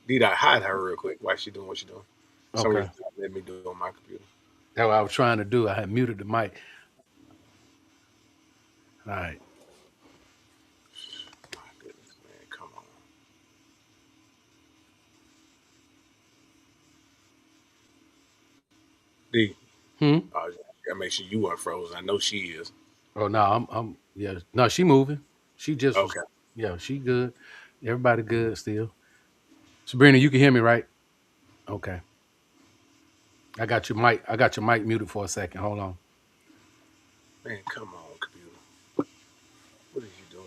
D dot hide her real quick while she doing what she doing. Some reason Okay. it's not letting me do it on my computer. That's what I was trying to do. I had muted the mic. All right. My goodness, man, come on. D, Hmm. gotta make sure you are frozen. I know she is. Oh no, yeah. No, she moving. She just was Okay. yeah, she good. Everybody good still. Sabrina, you can hear me, right? Okay. I got your mic muted for a second. Hold on. Man, come on, computer. What are you doing?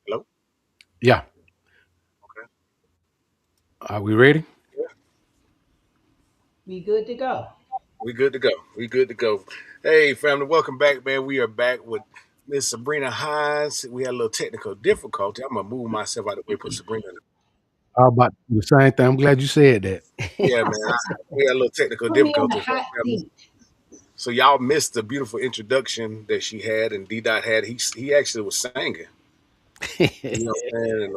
Hello? Yeah. Okay. Are we ready? Yeah. We good to go. We good to go. We good to go. Hey, family, welcome back, man. We are back with Miss Sabrina Hines. We had a little technical difficulty. I'm gonna move myself out of the way, put Sabrina in the How about the same thing? I'm glad you said that. yeah, man. We had a little technical Put me on the difficulty, hot family. seat. So y'all missed the beautiful introduction that she had and D Dot had. He actually was singing. You know what I'm saying? And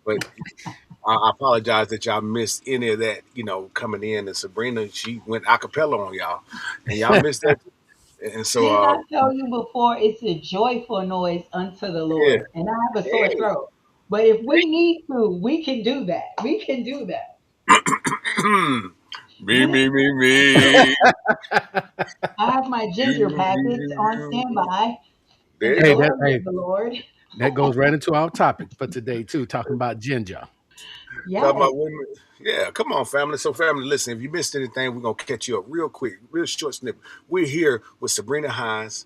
but I apologize that y'all missed any of that, coming in. And Sabrina, she went a cappella on y'all. And y'all missed that. And so Didn't I tell you before? It's a joyful noise unto the yeah. Lord. And I have a sore Hey, throat. But if we need to, we can do that. We can do that. me. I have my ginger packets on standby in the There you Hey, go. that glory hey, of the Lord. that goes right into our topic for today too, talking about ginger. Talking Yes. about women. Yeah, come on, family. So, family, listen, if you missed anything, we're going to catch you up real quick, real short snippet. We're here with Sabrina Hines,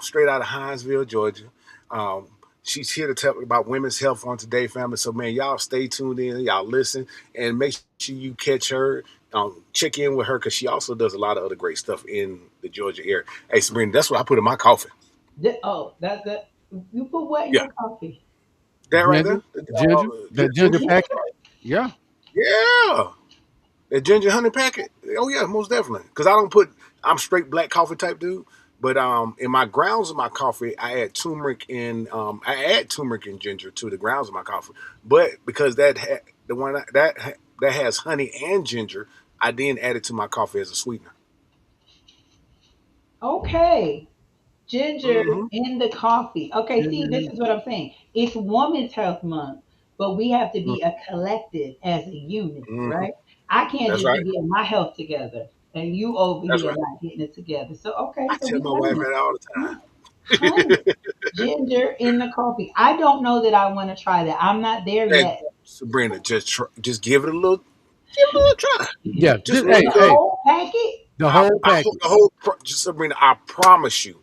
straight out of Hinesville, Georgia. Um, she's here to tell about women's health on today, family. So, man, y'all stay tuned in, y'all listen, and make sure you catch her. Check in with her because she also does a lot of other great stuff in the Georgia area. Hey, Sabrina, that's what I put in my coffee. Oh, that's good. You put what in Yeah, your coffee? that right Ginger, there. ginger, that ginger Ginger. packet. Ginger? Yeah. Yeah. A ginger honey packet. Oh yeah, most definitely. Because I don't put. I'm straight black coffee type dude. But in my grounds of my coffee, I add turmeric and I add turmeric and ginger to the grounds of my coffee. But because the one that has honey and ginger, I then add it to my coffee as a sweetener. Okay. Ginger Mm-hmm. in the coffee. Okay, see, Ginger this in is what I'm saying. It's Women's Health Month, but we have to it. be a collective as a unit, Mm-hmm. right? I can't That's just be right. getting my health together and you over That's here right. not getting it together. So okay, I so tell we my wife honey. that all Honey. the time. Ginger in the coffee. I don't know that I want to try that. I'm not there Hey, yet. Sabrina, just give it a little, give it a little try. Yeah. Just a In little the bit. whole packet? The whole I hope packet. the just Sabrina. I promise you,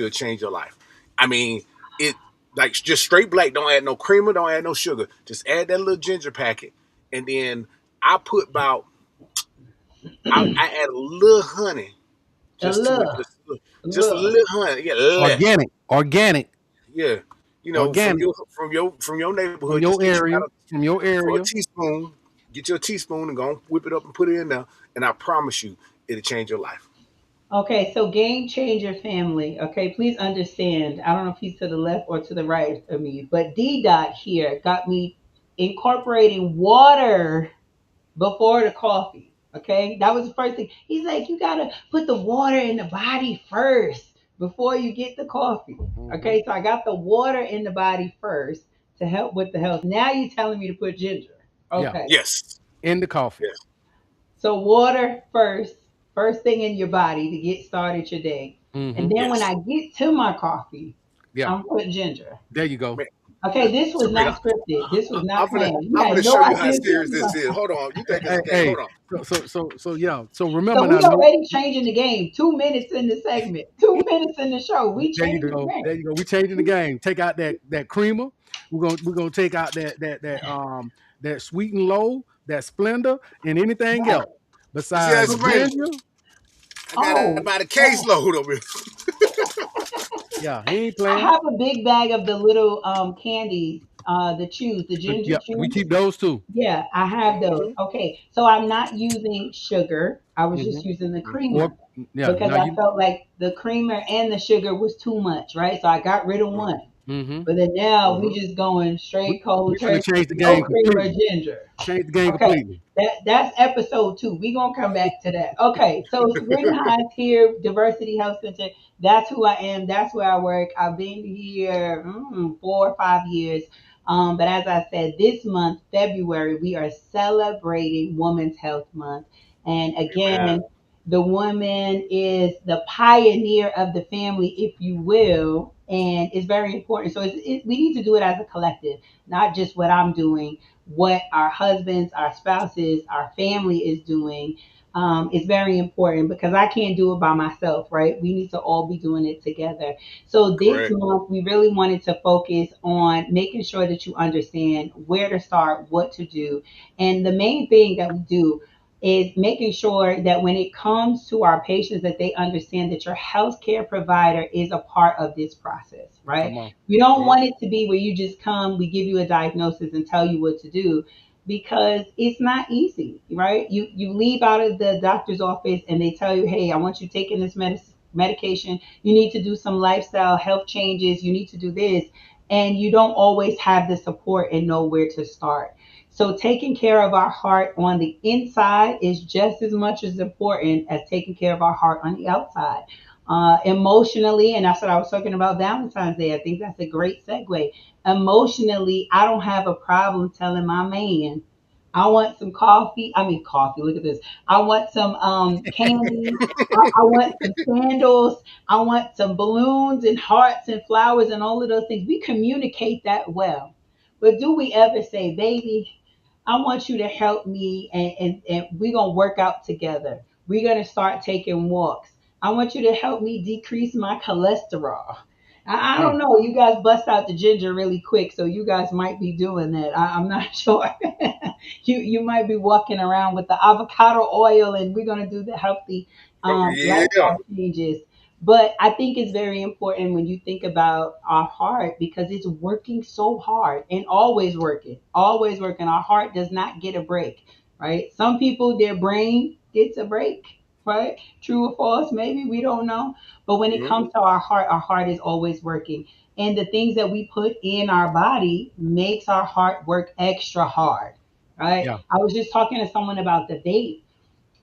it'll change your life. I mean, it like just straight black. Don't add no creamer. Don't add no sugar. Just add that little ginger packet, and then I put about I add a little honey A just to it, little. just a Look. little honey. Yeah, less. Organic. Organic. Yeah, from Organic. your From neighborhood, just your get you area. about From your for a area. teaspoon. Get your teaspoon and go and whip it up and put it in there. And I promise you, it'll change your life. Okay, so game changer family. Okay, please understand. I don't know if he's to the left or to the right of me, but D Dot here got me incorporating water before the coffee. Okay, that was the first thing. He's like, you gotta put the water in the body first before you get the coffee. Hmm. Okay, so I got the water in the body first to help with the health. Now you're telling me to put ginger. Yeah, Okay. Yes. in the coffee. Yes. So water first, first thing in your body to get started your day. And Mm-hmm. then when Yes. I get to my coffee, Yeah, I'm putting ginger. there you go. Man, Okay, this was Sabrina, not scripted. This was I'm not gonna planned. You I'm had gonna no show you how idea this serious was this going. is. Hold on. You think it's Hey, a game? hey, Hold on. so yeah. So So remember we now, no, already changing the game. 2 minutes in the segment. 2 minutes in the show. We there you changing the go. There game. you go. We changing the game. Take out that creamer. We're gonna take out that sweet and low, that splendor, and anything Right. else You see that, besides Sabrina? Okay. ginger. I got Oh, about a oh. caseload of it. Yeah, he ain't I playing. have a big bag of the little candies, the chews, the ginger Yeah, we chews. keep those too. Yeah, I have those. Hmm. Okay, so I'm not using sugar. I was Hmm. just using the Or creamer yeah, because now I you. felt like the creamer and the sugar was too much, right? So I got rid of one. Mm-hmm. But then now we Hmm. just going We straight cold we finna turkey, change the game no creamer, completely. ginger. Change the game Okay, completely. that's episode 2. We gonna come back to that. Okay, so Sabrina Hines here, Diversity Health Center. That's who I am. That's where I work. I've been here 4 or 5 years. But as I said, this month, February, we are celebrating Women's Health Month. And Amen. again, the woman is the pioneer of the family, if you will, and it's very important. So we need to do it as a collective, not just what I'm doing, what our husbands, our spouses, our family is doing. Is very important because I can't do it by myself, right? We need to all be doing it together. So this Correct. month, we really wanted to focus on making sure that you understand where to start, what to do. And the main thing that we do is making sure that when it comes to our patients that they understand that your healthcare provider is a part of this process, right? Come on. We don't Hmm. want it to be where you just come, we give you a diagnosis and tell you what to do because it's not easy, right? You leave out of the doctor's office and they tell you, "Hey, I want you taking this medication. You need to do some lifestyle health changes. You need to do this." And you don't always have the support and know where to start. So taking care of our heart on the inside is just as much as important as taking care of our heart on the outside. Emotionally, and that's what I was talking about Valentine's Day. I think that's a great segue. Emotionally, I don't have a problem telling my man, I want some coffee. I mean, coffee. Look at this. I want some candy. I want some candles. I want some balloons and hearts and flowers and all of those things. We communicate that well. But do we ever say, baby, I want you to help me and we're going to work out together. We're going to start taking walks. I want you to help me decrease my cholesterol. I don't Mm. know. You guys bust out the ginger really quick, so you guys might be doing that. I'm not sure. You might be walking around with the avocado oil, and we're gonna do the healthy Oh, yeah. lifestyle changes. But I think it's very important when you think about our heart because it's working so hard and always working, always working. Our heart does not get a break, right? Some people, their brain gets a break, right? True or false, maybe we don't know. But when it Hmm. comes to our heart is always working. And the things that we put in our body makes our heart work extra hard, right? Yeah. I was just talking to someone about the vape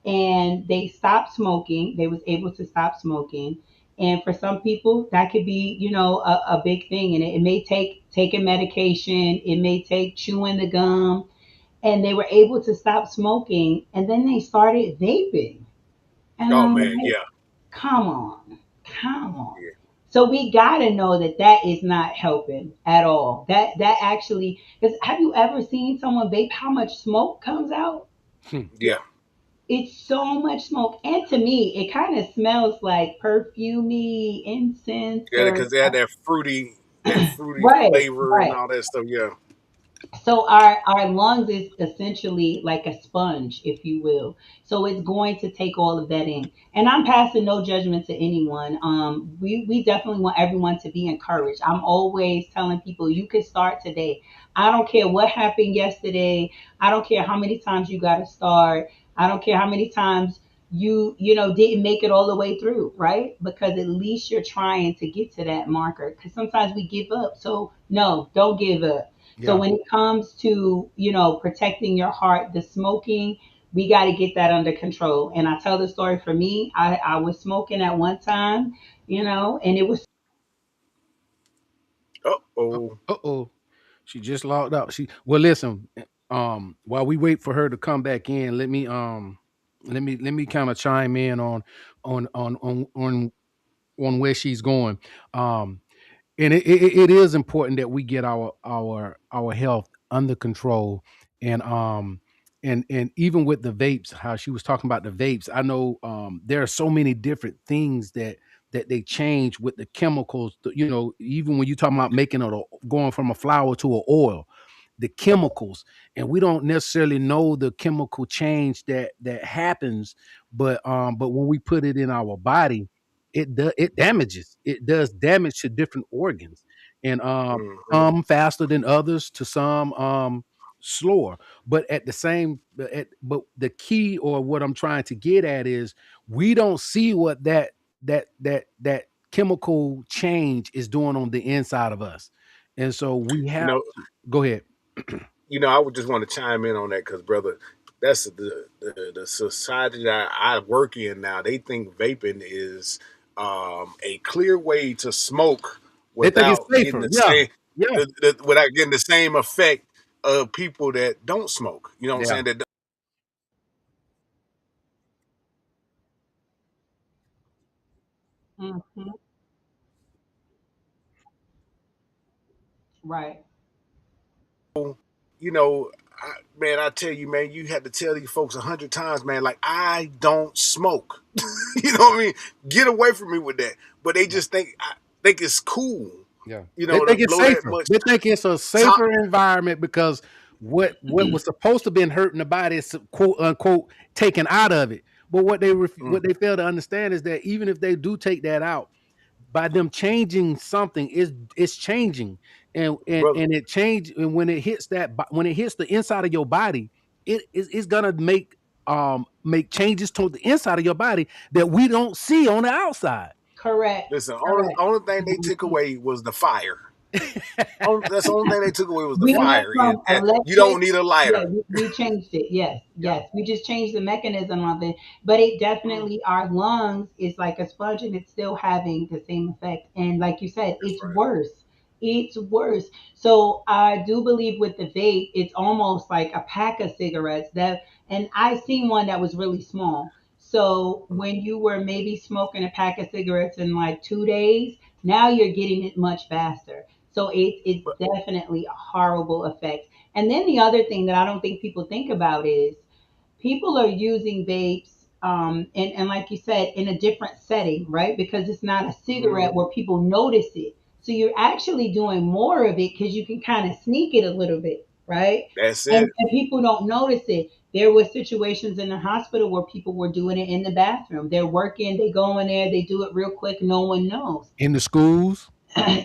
and they stopped smoking. They was able to stop smoking. And for some people, that could be, a big thing. And it may take taking medication. It may take chewing the gum. And they were able to stop smoking. And then they started vaping. And Oh I'm man, like, yeah, come on, come on. yeah, So we gotta know that that is not helping at all. That actually, because have you ever seen someone vape? How much smoke comes out? Hmm. yeah, It's so much smoke, and to me, it kind of smells like perfumey incense yeah. or Because they had that fruity right, flavor and right. all that stuff. Yeah. So our lungs is essentially like a sponge, if you will. So it's going to take all of that in. And I'm passing no judgment to anyone. We definitely want everyone to be encouraged. I'm always telling people you can start today. I don't care what happened yesterday. I don't care how many times you got to start. I don't care how many times you didn't make it all the way through, right? Because at least you're trying to get to that marker. Because sometimes we give up. So no, don't give up. So Yeah. when it comes to, protecting your heart, the smoking, we got to get that under control. And I tell the story for me, I was smoking at one time, and it was Oh, oh. Uh oh. She just logged out. Well, listen. While we wait for her to come back in, let me kind of chime in on where she's going. Um, and it is important that we get our health under control, and and even with the vapes, how she was talking about the vapes, I know there are so many different things that they change with the chemicals, even when you talking about making it going from a flour to an oil, the chemicals, and we don't necessarily know the chemical change that happens, but when we put it in our body, it does damage to different organs, and Hmm. some faster than others, to some slower. But at the same but the key, or what I'm trying to get at, is we don't see what that chemical change is doing on the inside of us, and so we You have know, to go ahead. I would just want to chime in on that because, brother, that's the society that I work in now. They think vaping is a clear way to smoke They think it's without getting safer. the Yeah, same yeah, without getting the same effect of people that don't smoke. You know what I'm yeah. saying? That Hmm. Right. you know, man, I tell you, man, you had to tell these folks 100 times, man. Like, I don't smoke. You know what I mean? Get away from me with that. But they just think it's cool, Yeah. They to think it's blow that safer. much They think it's a top. safer environment because what was supposed to been hurting the body is, quote unquote, taken out of it. But what Mm, they fail to understand is that even if they do take that out, by them changing something, is it's changing, and and brother. and it change, and when it hits when it hits the inside of your body, it's gonna make changes to the inside of your body that we don't see on the outside. Correct. Listen, Correct. only thing they took Mhm. away was the fire. That's the only thing they took away was the We went fire. from You electric, don't need a yeah, lighter. we changed it. Yes, Yeah. yes. We just changed the mechanism of it. But it Mm, definitely, our lungs is like a sponge and it's still having the same effect. And like you said, that's it's right. worse. It's worse. So I do believe with the vape, it's almost like a pack of cigarettes that, and I seen one that was really small. So Mm. when you were maybe smoking a pack of cigarettes in like 2 days, now you're getting it much faster. So it's But definitely a horrible effect. And then the other thing that I don't think people think about is people are using vapes, and like you said, in a different setting, right? Because it's not a cigarette mhm, where people notice it. So you're actually doing more of it because you can kind of sneak it a little bit, right? that's And, it. and people don't notice it. There were situations in the hospital where people were doing it in the bathroom. They're working, they go in there, they do it real quick, no one knows. In the schools.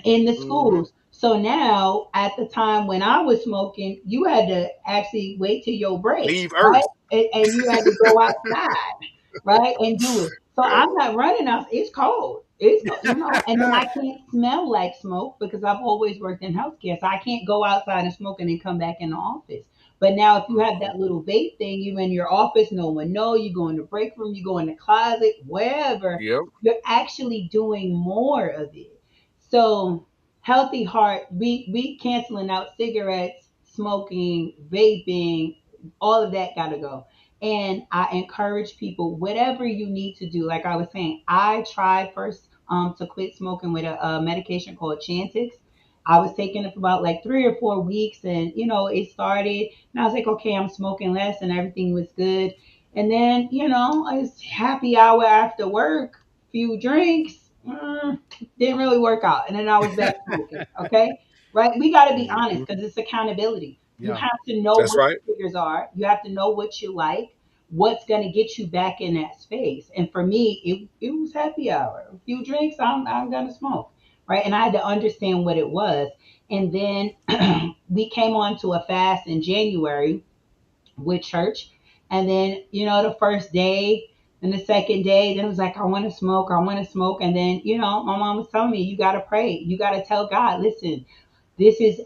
In the Hmm. schools. So now, at the time when I was smoking, you had to actually wait till your break, Leave right? Earth. And you had to go outside, right, and do it. So Yeah. I'm not running out. It's cold. It's cold, and then I can't smell like smoke because I've always worked in healthcare, so I can't go outside and smoke and then come back in the office. But now, if you have Mhm. that little vape thing, you in your office, no one know. You go in the break room, you go in the closet, wherever. Yep. You're actually doing more of it. So healthy heart, we canceling out cigarettes, smoking, vaping, all of that gotta go. And I encourage people, whatever you need to do. Like I was saying, I tried first to quit smoking with a medication called Chantix. I was taking it for about like 3 or 4 weeks, and it started, and I was like, okay, I'm smoking less, and everything was good. And then, it's happy hour after work, few drinks. Didn't really work out. And then I was back smoking. Okay. Right. We got to be honest Mhm. because it's accountability. You Yeah. have to know That's what right. your triggers are. You have to know what you like, what's going to get you back in that space. And for me, it was happy hour. A few drinks, I'm going to smoke. Right. And I had to understand what it was. And then we came on to a fast in January with church. And then, the first day and the second day, then it was like, I want to smoke, I want to smoke. And then, my mom was telling me, you got to pray. You got to tell God, listen,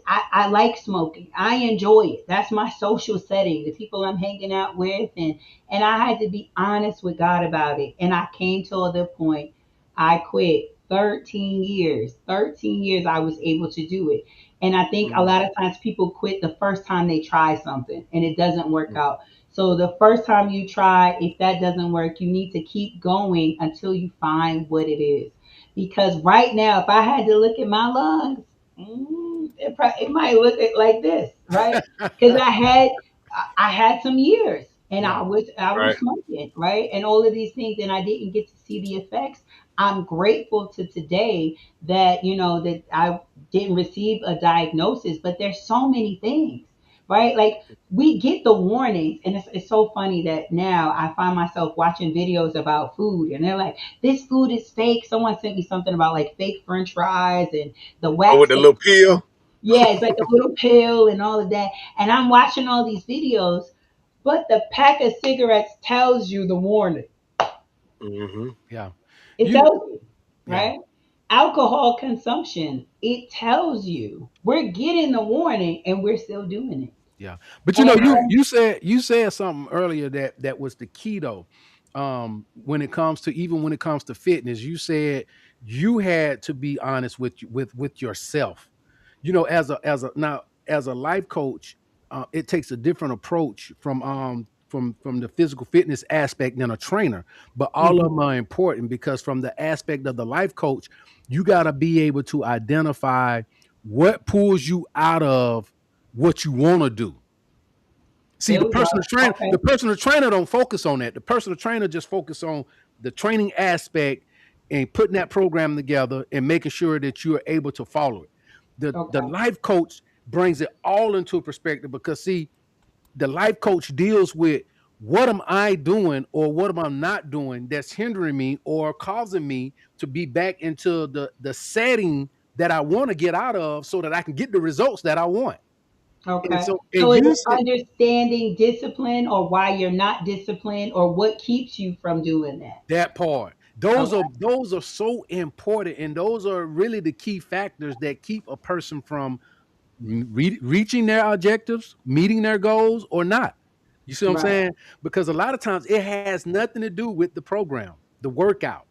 I like smoking. I enjoy it. That's my social setting, the people I'm hanging out with. And I had to be honest with God about it. And I came to the point, I quit. 13 years. 13 years I was able to do it. And I think a Mm-hmm. lot of times people quit the first time they try something and it doesn't work out. So the first time you try, if that doesn't work, you need to keep going until you find what it is. Because right now, if I had to look at my lungs, it might look like this, right? Because I had some years and Yeah. I was Right. smoking, right? And all of these things, and I didn't get to see the effects. I'm grateful to today that that I didn't receive a diagnosis, but there's so many things, right? Like we get the warnings, and it's so funny that now I find myself watching videos about food, and they're like, "This food is fake." Someone sent me something about like fake French fries and the Oh, with wax. the little pill. Yeah, it's like a little pill and all of that. And I'm watching all these videos, but the pack of cigarettes tells you the warning. Mm-hmm. Yeah. It You tells you, yeah. right? Alcohol consumption, it tells you. We're getting the warning and we're still doing it. Yeah. But you know, And you you said something earlier that was the key though. When it comes to even when it comes to fitness, you said you had to be honest with yourself. You know, as a life coach, it takes a different approach from the physical fitness aspect than a trainer. But all of Mhm. them are important because from the aspect of the life coach, you got to be able to identify what pulls you out of what you want to do. See, There we go. Okay. the personal trainer don't focus on that. The personal trainer just focus on the training aspect and putting that program together and making sure that you are able to follow it. The Okay. life coach brings it all into perspective because see, the life coach deals with what am I doing or what am I not doing that's hindering me or causing me to be back into the setting that I want to get out of so that I can get the results that I want. And Okay. so and So is you it said understanding discipline or why you're not disciplined or what keeps you from doing that? that part. Okay. Those are so important, and those are really the key factors that keep a person from reaching their objectives, meeting their goals, or not. You see what I'm Right. saying? Because a lot of times it has nothing to do with the program, the workout,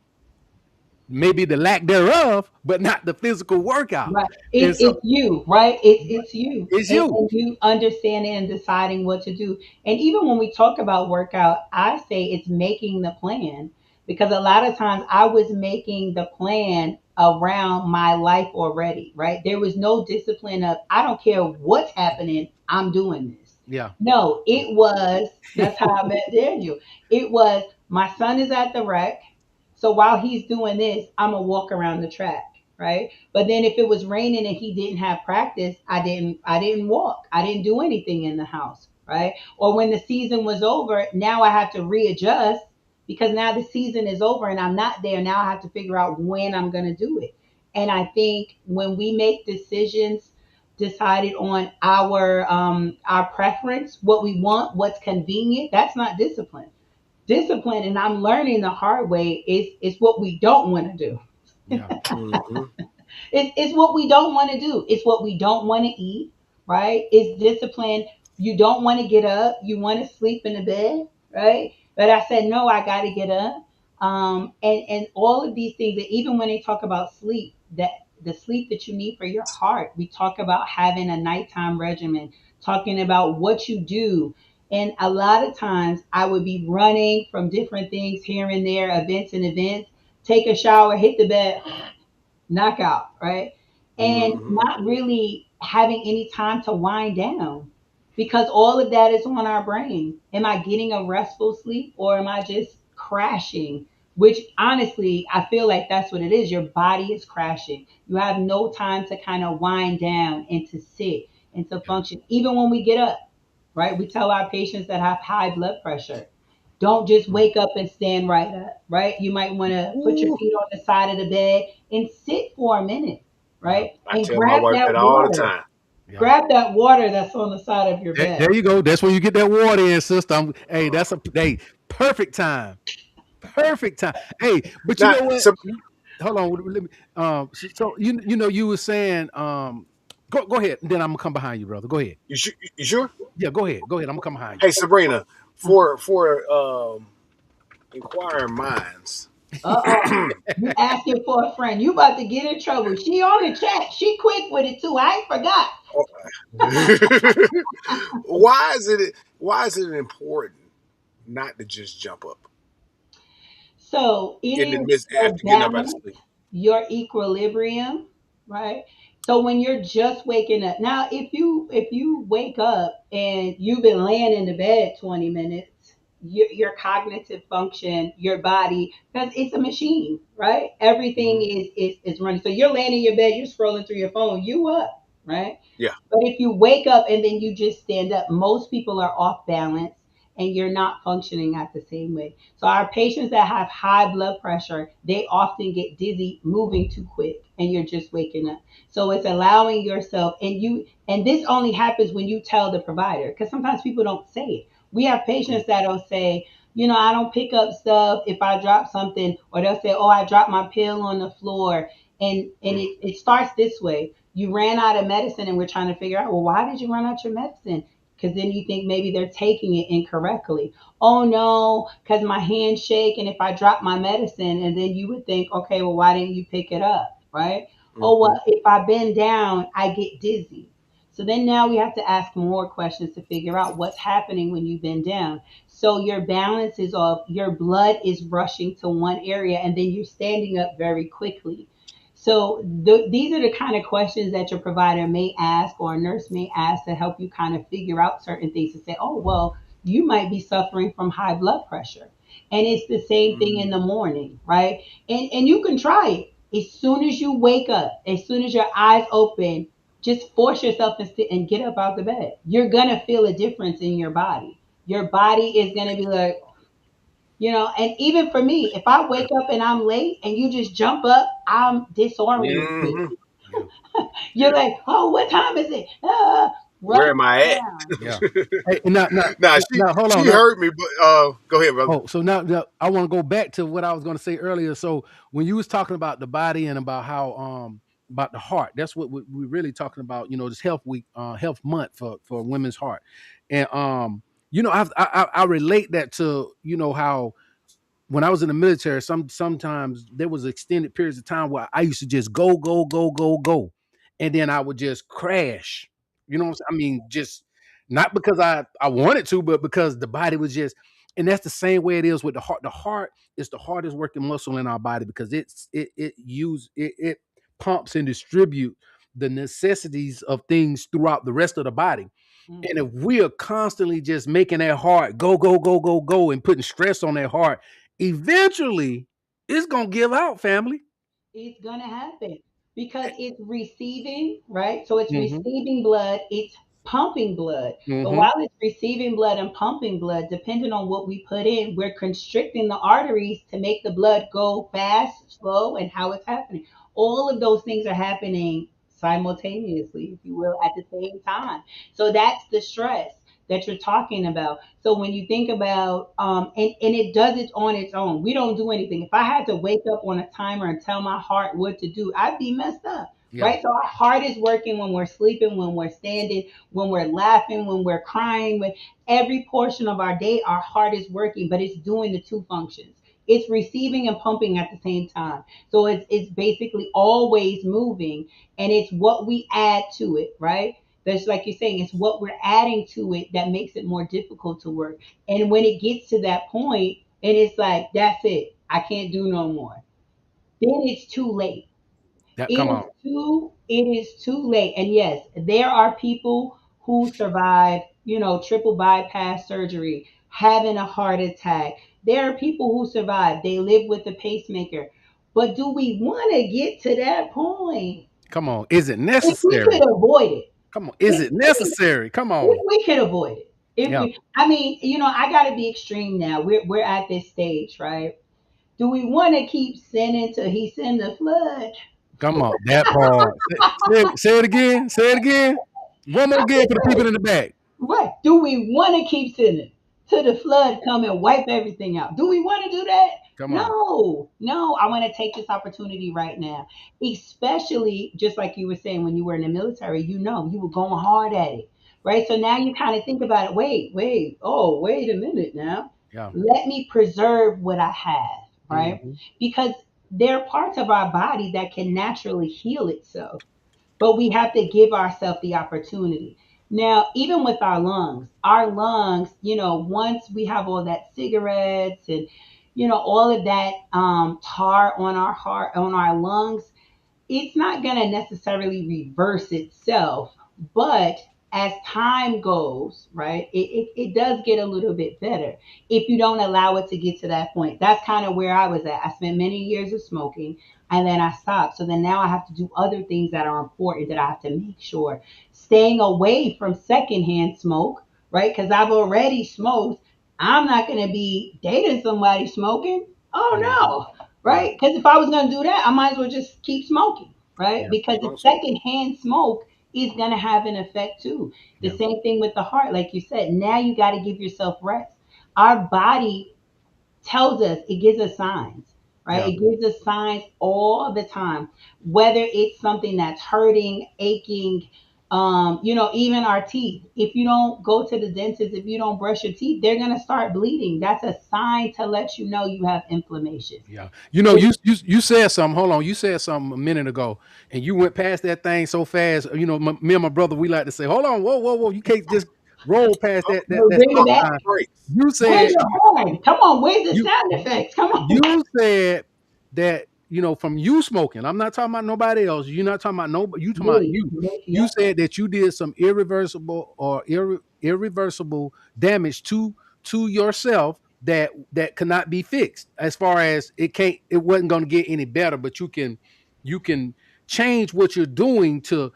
maybe the lack thereof, but not the physical workout. Right. And so It's you, right? It's you. it's you. And you understanding and deciding what to do. And even when we talk about workout, I say it's making the plan because a lot of times I was making the plan around my life already, right? There was no discipline of I don't care what's happening, I'm doing this. Yeah. No, it was that's how I met Daniel. It was my son is at the rec. So while he's doing this, I'm gonna walk around the track, right? But then if it was raining and he didn't have practice, I didn't walk. I didn't do anything in the house, right? Or when the season was over, now I have to readjust because now the season is over and I'm not there. Now I have to figure out when I'm going to do it. And I think when we make decisions decided on our preference, what we want, what's convenient, that's not discipline. Discipline, and I'm learning the hard way, is what we don't want to do. Yeah. Mm-hmm. It's what we don't want to do. It's what we don't want to eat, right? It's discipline. You don't want to get up. You want to sleep in the bed, right? But I said, no, I got to get up. And all of these things, and even when they talk about sleep, that the sleep that you need for your heart, we talk about having a nighttime regimen, talking about what you do. And a lot of times I would be running from different things here and there, events and events, take a shower, hit the bed, knockout, right? And Mm-hmm. not really having any time to wind down because all of that is on our brain. Am I getting a restful sleep or am I just crashing? Which honestly, I feel like that's what it is. Your body is crashing. You have no time to kind of wind down and to sit and to Yeah. function. Even when we get up, right? We tell our patients that have high blood pressure, don't just Mm. wake up and stand right up, right? You might want to put your Ooh. feet on the side of the bed and sit for a minute, Yeah. right? I And tell my grab wife that that all the water. time. Yeah. Grab that water that's on the side of your bed. There you go. That's when you get that water in, sister. Hey, that's a hey, perfect time. Perfect time. Hey, but you Not know what? so. Hold on. Let me. So you know you were saying go ahead. Then I'm gonna come behind you, brother. Go ahead. You sure? Yeah, go ahead. Go ahead. I'm gonna come behind you. Hey, Sabrina, for inquiring minds, Uh-oh. You asking for a friend. You about to get in trouble. She on the chat. She quick with it too. I ain't forgot. Why is it important not to just jump up So it in the is midst your after getting up out of balance, sleep? your equilibrium, right? So when you're just waking up, now if you wake up and you've been laying in the bed 20 minutes, your cognitive function, your body, because it's a machine, right? Everything Hmm. is running. So you're laying in your bed, you're scrolling through your phone, you up, right? Yeah. But if you wake up and then you just stand up, most people are off balance and you're not functioning at the same way. So our patients that have high blood pressure, they often get dizzy moving too quick and you're just waking up. So it's allowing yourself and this only happens when you tell the provider because sometimes people don't say it. We have patients that'll say, I don't pick up stuff if I drop something, or they'll say, oh, I dropped my pill on the floor. And it starts this way. You ran out of medicine and we're trying to figure out, well, why did you run out your medicine? Because then you think maybe they're taking it incorrectly. Oh no, because my hands shake and if I drop my medicine, and then you would think, okay, well, why didn't you pick it up? Right? Oh, Hmm. well, if I bend down, I get dizzy. So then now we have to ask more questions to figure out what's happening when you bend down. So your balance is off, your blood is rushing to one area, and then you're standing up very quickly. So these are the kind of questions that your provider may ask or a nurse may ask to help you kind of figure out certain things to say, oh, well, you might be suffering from high blood pressure. And it's the same thing in the morning, right? And you can try it. As soon as you wake up, as soon as your eyes open, just force yourself to sit and get up out the bed. You're going to feel a difference in your body. Your body is going to be like, and even for me, if I wake up and I'm late and you just jump up, I'm disoriented. Hmm. Yeah. You're like, oh, what time is it? Run Where am I down. Yeah. Hey, now, now, Nah, now, now, hold she on. Now, heard me, but go ahead, brother. oh, so now I want to go back to what I was going to say earlier. So when you was talking about the body and about how about the heart, that's what we're really talking about. This health week, health month for women's heart, and I relate that to how when I was in the military, sometimes there was extended periods of time where I used to just go, go, go, go, go, and then I would just crash. You know what I'm saying? I mean, just not because I wanted to, but because the body was just. And that's the same way it is with the heart. The heart is the hardest working muscle in our body because it pumps and distribute the necessities of things throughout the rest of the body. And if Mhm. we are constantly just making that heart go, go, go, go, go, and putting stress on that heart, eventually it's gonna give out, family. It's gonna happen because it's receiving, right? So it's Mm-hmm. receiving blood, it's pumping blood. But Mm-hmm. while it's receiving blood and pumping blood, depending on what we put in, we're constricting the arteries to make the blood go fast, slow, and how it's happening. All of those things are happening simultaneously, if you will, at the same time. So that's the stress that you're talking about. So when you think about and it does it on its own. We don't do anything. If I had to wake up on a timer and tell my heart what to do, I'd be messed up. Yeah. Right? So our heart is working when we're sleeping, when we're standing, when we're laughing, when we're crying, when every portion of our day, our heart is working, but it's doing the two functions. It's receiving and pumping at the same time. So it's basically always moving, and it's what we add to it, right? That's like you're saying, it's what we're adding to it that makes it more difficult to work. And when it gets to that point, and it's like, that's it, I can't do no more, then it's too late. That come on. It is too late. And yes, there are people who survive, triple bypass surgery, having a heart attack. There are people who survive. They live with a pacemaker. But do we want to get to that point? Come on. Is it If we necessary? could avoid it, Come on. Is if it we necessary? Come if on. we could avoid it, if Yeah. we, I mean, I got to be extreme now. We're at this stage, right? Do we want to keep sinning till he send the flood? Come on. That part. Say it again. Say it again. One more I'm again just for the people saying, in the back. right? Do we want to keep sinning till the flood come and wipe everything out? Do we want to do that? Come on. No, no. I want to take this opportunity right now, especially just like you were saying when you were in the military. You were going hard at it, right? So now you kind of think about it. Wait, wait. Oh, wait a minute now. Yeah. Let me preserve what I have. right? Hmm. Because there are parts of our body that can naturally heal itself, but we have to give ourselves the opportunity. Now, even with our lungs, once we have all that cigarettes and all of that tar on our heart, on our lungs, it's not going to necessarily reverse itself, but as time goes, right, it does get a little bit better if you don't allow it to get to that point. That's kind of where I was at. I spent many years of smoking and then I stopped. So then now I have to do other things that are important that I have to make sure. Staying away from secondhand smoke, right? Because I've already smoked. I'm not going to be dating somebody smoking. Oh Hmm. no, Yeah. right? Because if I was going to do that, I might as well just keep smoking, right? Yeah. Because Keep the on smoking. secondhand smoke is going to have an effect too. The Yeah. same thing with the heart, like you said. Now you got to give yourself rest. Our body tells us, it gives us signs, right? Yeah. It gives us signs all the time, whether it's something that's hurting, aching, even our teeth. If you don't go to the dentist, if you don't brush your teeth, they're going to start bleeding. That's a sign to let you know you have inflammation. Yeah. You know, you said something. Hold on. You said something a minute ago, and you went past that thing so fast. You know, me and my brother, we like to say, "Hold on, whoa, whoa, whoa! You can't just roll past that that Oh, that Bring it stop back. pump sign." the brakes. You Where's said your horn? Come on, where's the you sound effects? Come on. you said that from you smoking. I'm not talking about nobody else. You're not talking about nobody. You talking about Me. you. You Yep. said that you did some irreversible or irreversible damage to yourself that cannot be fixed. As far as it wasn't going to get any better, but you can change what you're doing to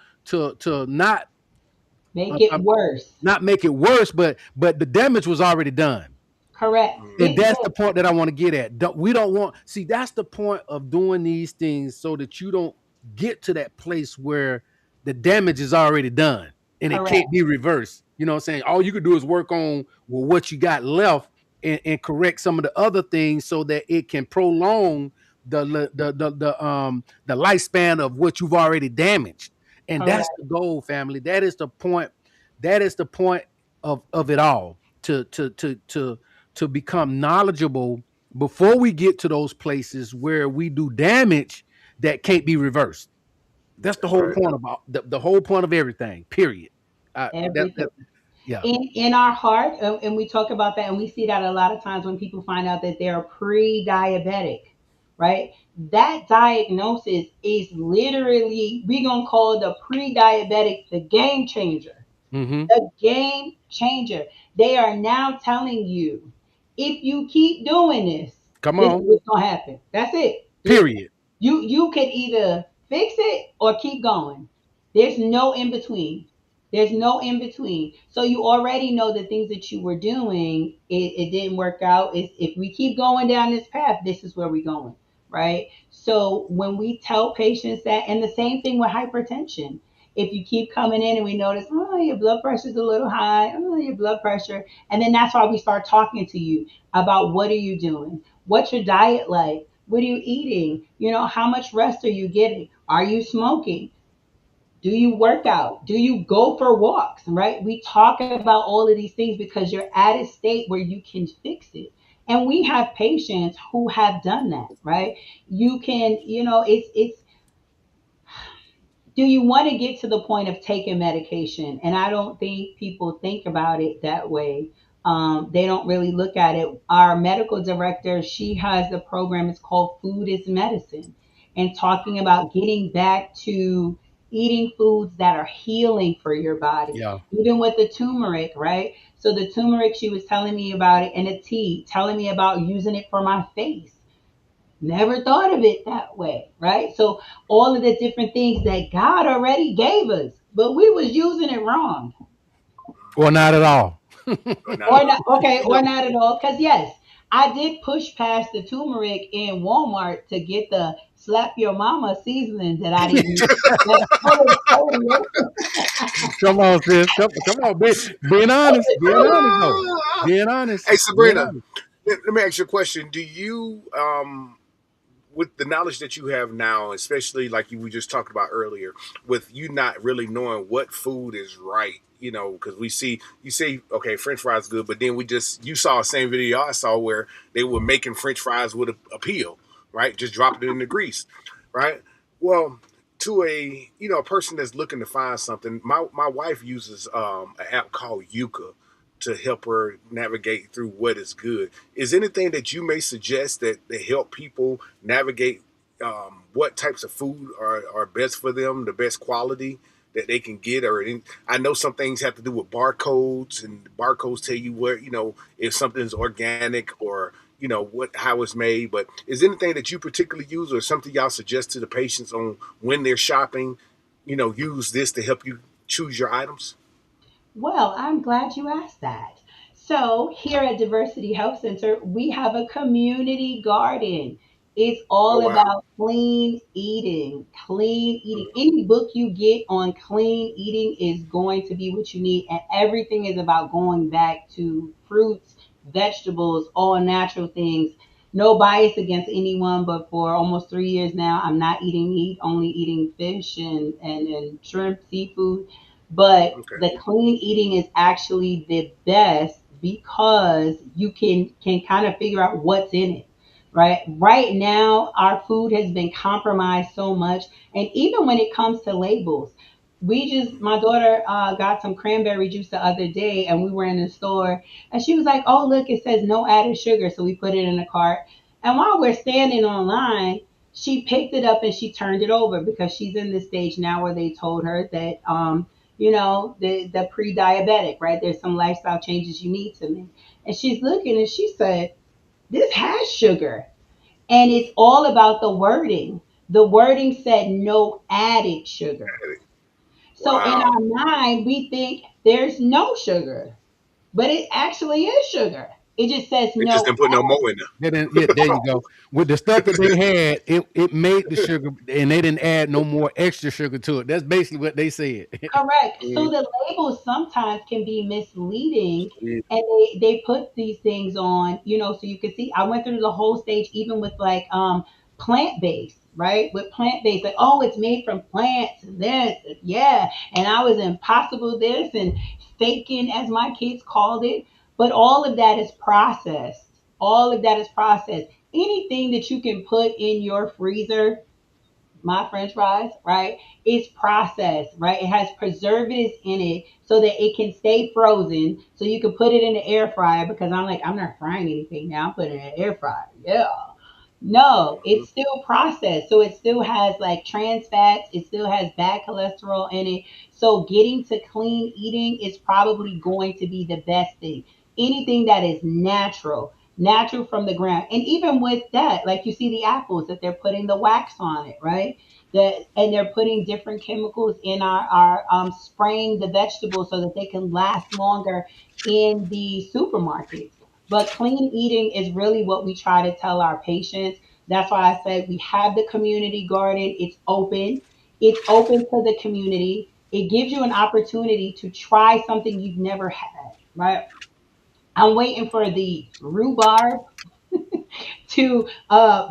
Make uh, it um, worse. not make it worse, but the damage was already done. Correct. And Mm-hmm. that's the point that I want to get at. We don't want see that's the point of doing these things so that you don't get to that place where the damage is already done and it Correct. can't be reversed. You know what I'm saying? All you could do is work on what you got left and correct some of the other things so that it can prolong the lifespan of what you've already damaged. And that's Correct. the goal, family. That is the point. That is the point of it all. To become knowledgeable before we get to those places where we do damage that can't be reversed. That's the That's whole right. point about the whole point of everything. Period. That Everything. yeah. In our heart, and we talk about that, and we see that a lot of times when people find out that they're pre-diabetic, right? That diagnosis is literally, we're gonna call the pre-diabetic the game changer. Hmm. The game changer. They are now telling you, if you keep doing this, Come this is on. what's gonna happen. That's it. Period. You can either fix it or keep going. There's no in between. There's no in between. So you already know the things that you were doing, it didn't work out. If we keep going down this path, this is where we're going, right? So when we tell patients that, and the same thing with hypertension, if you keep coming in and we notice, oh, your blood pressure is a little high, oh, your blood pressure, and then that's why we start talking to you about what are you doing, what's your diet like, what are you eating, how much rest are you getting, are you smoking, do you work out, do you go for walks, right? We talk about all of these things because you're at a state where you can fix it. And we have patients who have done that, right? You can, it's do you want to get to the point of taking medication? And I don't think people think about it that way. They don't really look at it. Our medical director, she has the program, it's called Food is Medicine, and talking about getting back to eating foods that are healing for your body, Yeah. even with the turmeric, right? So the turmeric, she was telling me about it, and a tea, telling me about using it for my face. Never thought of it that way, right? So all of the different things that God already gave us, but we was using it wrong. Or not at all. Or not at Or all. not, okay, You or know, not at all. Because yes, I did push past the turmeric in Walmart to get the slap your mama seasoning that I didn't use. That's full of sodium. Come on, sis. Come on, being honest. Being honest though. Being honest. hey Being Sabrina, honest. let me ask you a question. Do you with the knowledge that you have now, especially like we just talked about earlier, with you not really knowing what food is right, because we see you say, okay, French fries good, but then you saw the same video I saw where they were making French fries with a peel, right? Just dropping it in the grease, right? Well, to a person that's looking to find something, my wife uses an app called Yuka to help her navigate through what is good. Is anything that you may suggest that help people navigate what types of food are best for them, the best quality that they can get? I know some things have to do with barcodes, and barcodes tell you where, if something's organic or how it's made. But is anything that you particularly use or something y'all suggest to the patients on when they're shopping? Use this to help you choose your items. Well, I'm glad you asked that. So, here at Diversity Health Center, we have a community garden. It's Oh all wow. about clean eating. Clean eating. Mhm. Any book you get on clean eating is going to be what you need. And everything is about going back to fruits, vegetables, all natural things. No bias against anyone, but for almost 3 years now, I'm not eating meat, only eating fish and shrimp, seafood. But Okay. the clean eating is actually the best because you can kind of figure out what's in it. Right now our food has been compromised so much, and even when it comes to labels, my daughter got some cranberry juice the other day, and we were in the store, and she was like, oh look, it says no added sugar, so we put it in the cart. And while we're standing online, she picked it up and she turned it over because she's in this stage now where they told her that the pre-diabetic, right? There's some lifestyle changes you need to make. And she's looking and she said, this has sugar. And it's all about the wording. The wording said no added sugar. So in Wow. our mind, we think there's no sugar, but it actually is sugar. It just says They just no. didn't put no more in They didn't, yeah, there you go. With the stuff that they had, it made the sugar, and they didn't add no more extra sugar to it. That's basically what they said. Correct. there. So the labels sometimes can be misleading, Mhm. and they put these things on, so you can see. I went through the whole stage, even with like plant based, right? With plant based, like, oh, it's made from plants and this, yeah. And I was impossible this and faking, as my kids called it. But all of that is processed. All of that is processed. Anything that you can put in your freezer, my french fries, right, is processed, right? It has preservatives in it so that it can stay frozen. So you can put it in the air fryer, because I'm like, I'm not frying anything now. I'm putting it in the air fryer. Yeah. No, Mhm. it's still processed. So it still has like trans fats, it still has bad cholesterol in it. So getting to clean eating is probably going to be the best thing. Anything that is natural, natural from the ground. And even with that, like you see the apples that they're putting the wax on it, right? And they're putting different chemicals in our spraying the vegetables so that they can last longer in the supermarkets. But clean eating is really what we try to tell our patients. That's why I said we have the community garden. It's open. It's open to the community. It gives you an opportunity to try something you've never had, right? I'm waiting for the rhubarb to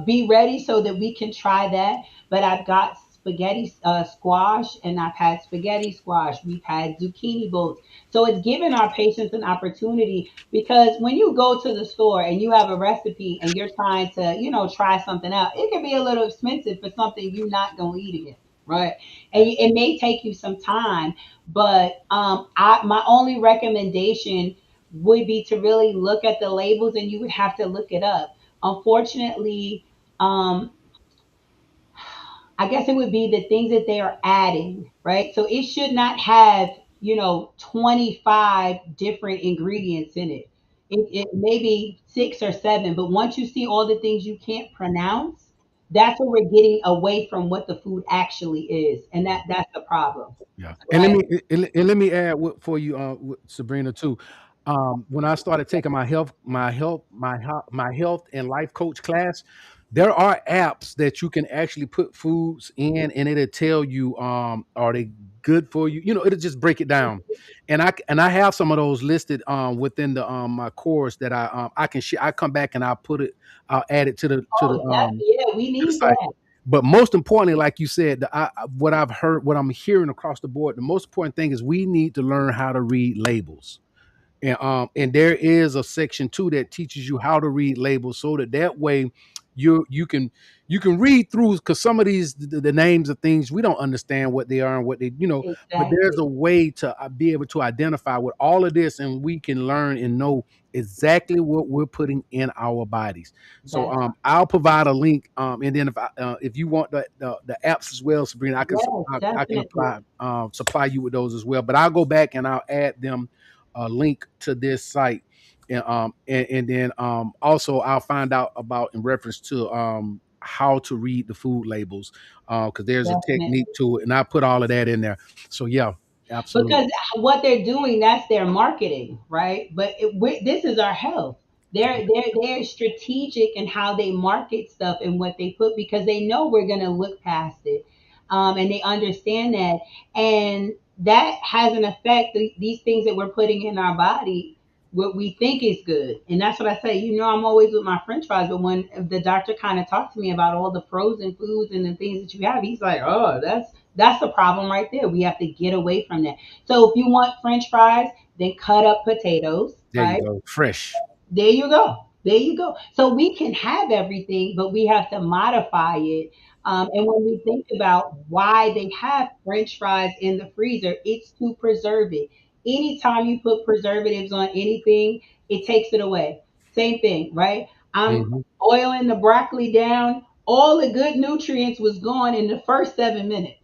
be ready so that we can try that. But I've got spaghetti squash, and I've had spaghetti squash. We've had zucchini bolts. So it's giving our patients an opportunity, because when you go to the store and you have a recipe and you're trying to, try something out, it can be a little expensive for something you're not going to eat again. Right. And it may take you some time, but my only recommendation would be to really look at the labels, and you would have to look it up. Unfortunately, um, I guess it would be the things that they are adding, right? So it should not have, 25 different ingredients in it. It may be six or seven, but once you see all the things you can't pronounce, that's where we're getting away from what the food actually is, and that's the problem, Yeah, and right? let me add for you, Sabrina, too. When I started taking my health and life coach class, there are apps that you can actually put foods in, and it'll tell you are they good for you. It'll just break it down. And I have some of those listed within the my course that I can share. I come back and I'll add it to the Oh, that, yeah, we need site. that. But most importantly, like you said, what I've heard, what I'm hearing across the board, the most important thing is we need to learn how to read labels. And there is a section too that teaches you how to read labels, so that way you can read through, because some of these the names of things we don't understand what they are and what they. But there's Exactly. a way to be able to identify with all of this, and we can learn and know exactly what we're putting in our bodies. So That's I'll provide a link, and then if you want the apps as well, Sabrina, yes, I can definitely. apply supply you with those as well. But I'll go back and I'll add them a link to this site, and then also I'll find out about in reference to how to read the food labels, because there's a Definitely. technique to it, and I put all of that in there. So yeah, absolutely. Because what they're doing, that's their marketing, right? But this is our health. They're strategic in how they market stuff and what they put, because they know we're gonna look past it, and they understand that, and that has an effect. These things that we're putting in our body, what we think is good, and that's what I say. I'm always with my French fries, but when the doctor kind of talked to me about all the frozen foods and the things that you have, he's like, "Oh, that's the problem right there. We have to get away from that." So if you want French fries, then cut up potatoes, There you right? go, fresh. There you go. There you go. So we can have everything, but we have to modify it. And when we think about why they have French fries in the freezer, it's to preserve it. Anytime you put preservatives on anything, it takes it away. Same thing, right? I'm Hmm. oiling the broccoli down. All the good nutrients was gone in the first 7 minutes.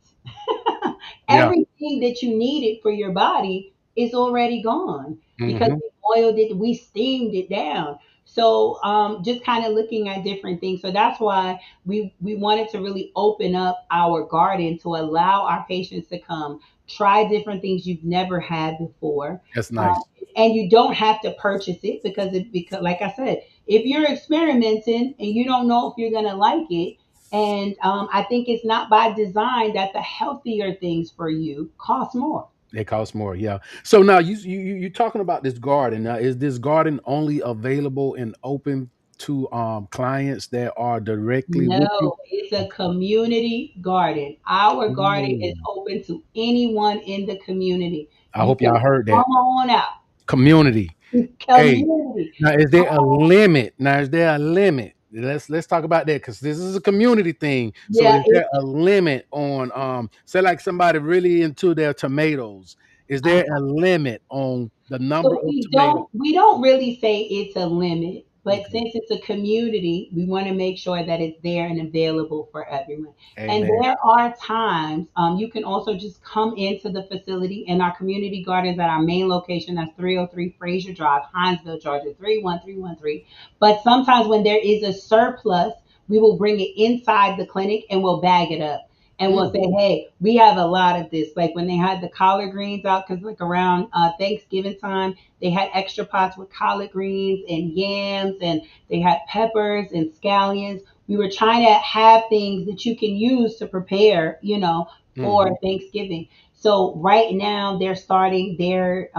Yeah. Everything that you needed for your body is already gone because Hmm. we boiled it, we steamed it down. So just kind of looking at different things. So that's why we wanted to really open up our garden to allow our patients to come try different things you've never had before. That's Uh, nice. and you don't have to purchase it, because like I said, if you're experimenting and you don't know if you're gonna like it, and I think it's not by design that the healthier things for you cost more. It costs more, yeah. So now you're talking about this garden. Now, is this garden only available and open to clients that are directly with you? No, it's a community garden. Our garden is Ooh. open to anyone in the community. I You hope y'all can heard come that. on out. Community. Hey, Community. now is there a limit? Now is there a limit? Let's talk about that, because this is a community thing. So Yeah, is there a limit on say like somebody really into their tomatoes? Is there a limit on the number so of we tomatoes? don't really say it's a limit, but Okay. since it's a community, we want to make sure that it's there and available for everyone. And Amen. there are times you can also just come into the facility in our community gardens at our main location. That's 303 Fraser Drive, Hinesville, Georgia 31313. But sometimes when there is a surplus, we will bring it inside the clinic and we'll bag it up and we'll Mm, say, hey, we have a lot of this. Like when they had the collard greens out, because like around Thanksgiving time, they had extra pots with collard greens and yams, and they had peppers and scallions. We were trying to have things that you can use to prepare, for mhm. Thanksgiving. So right now they're starting their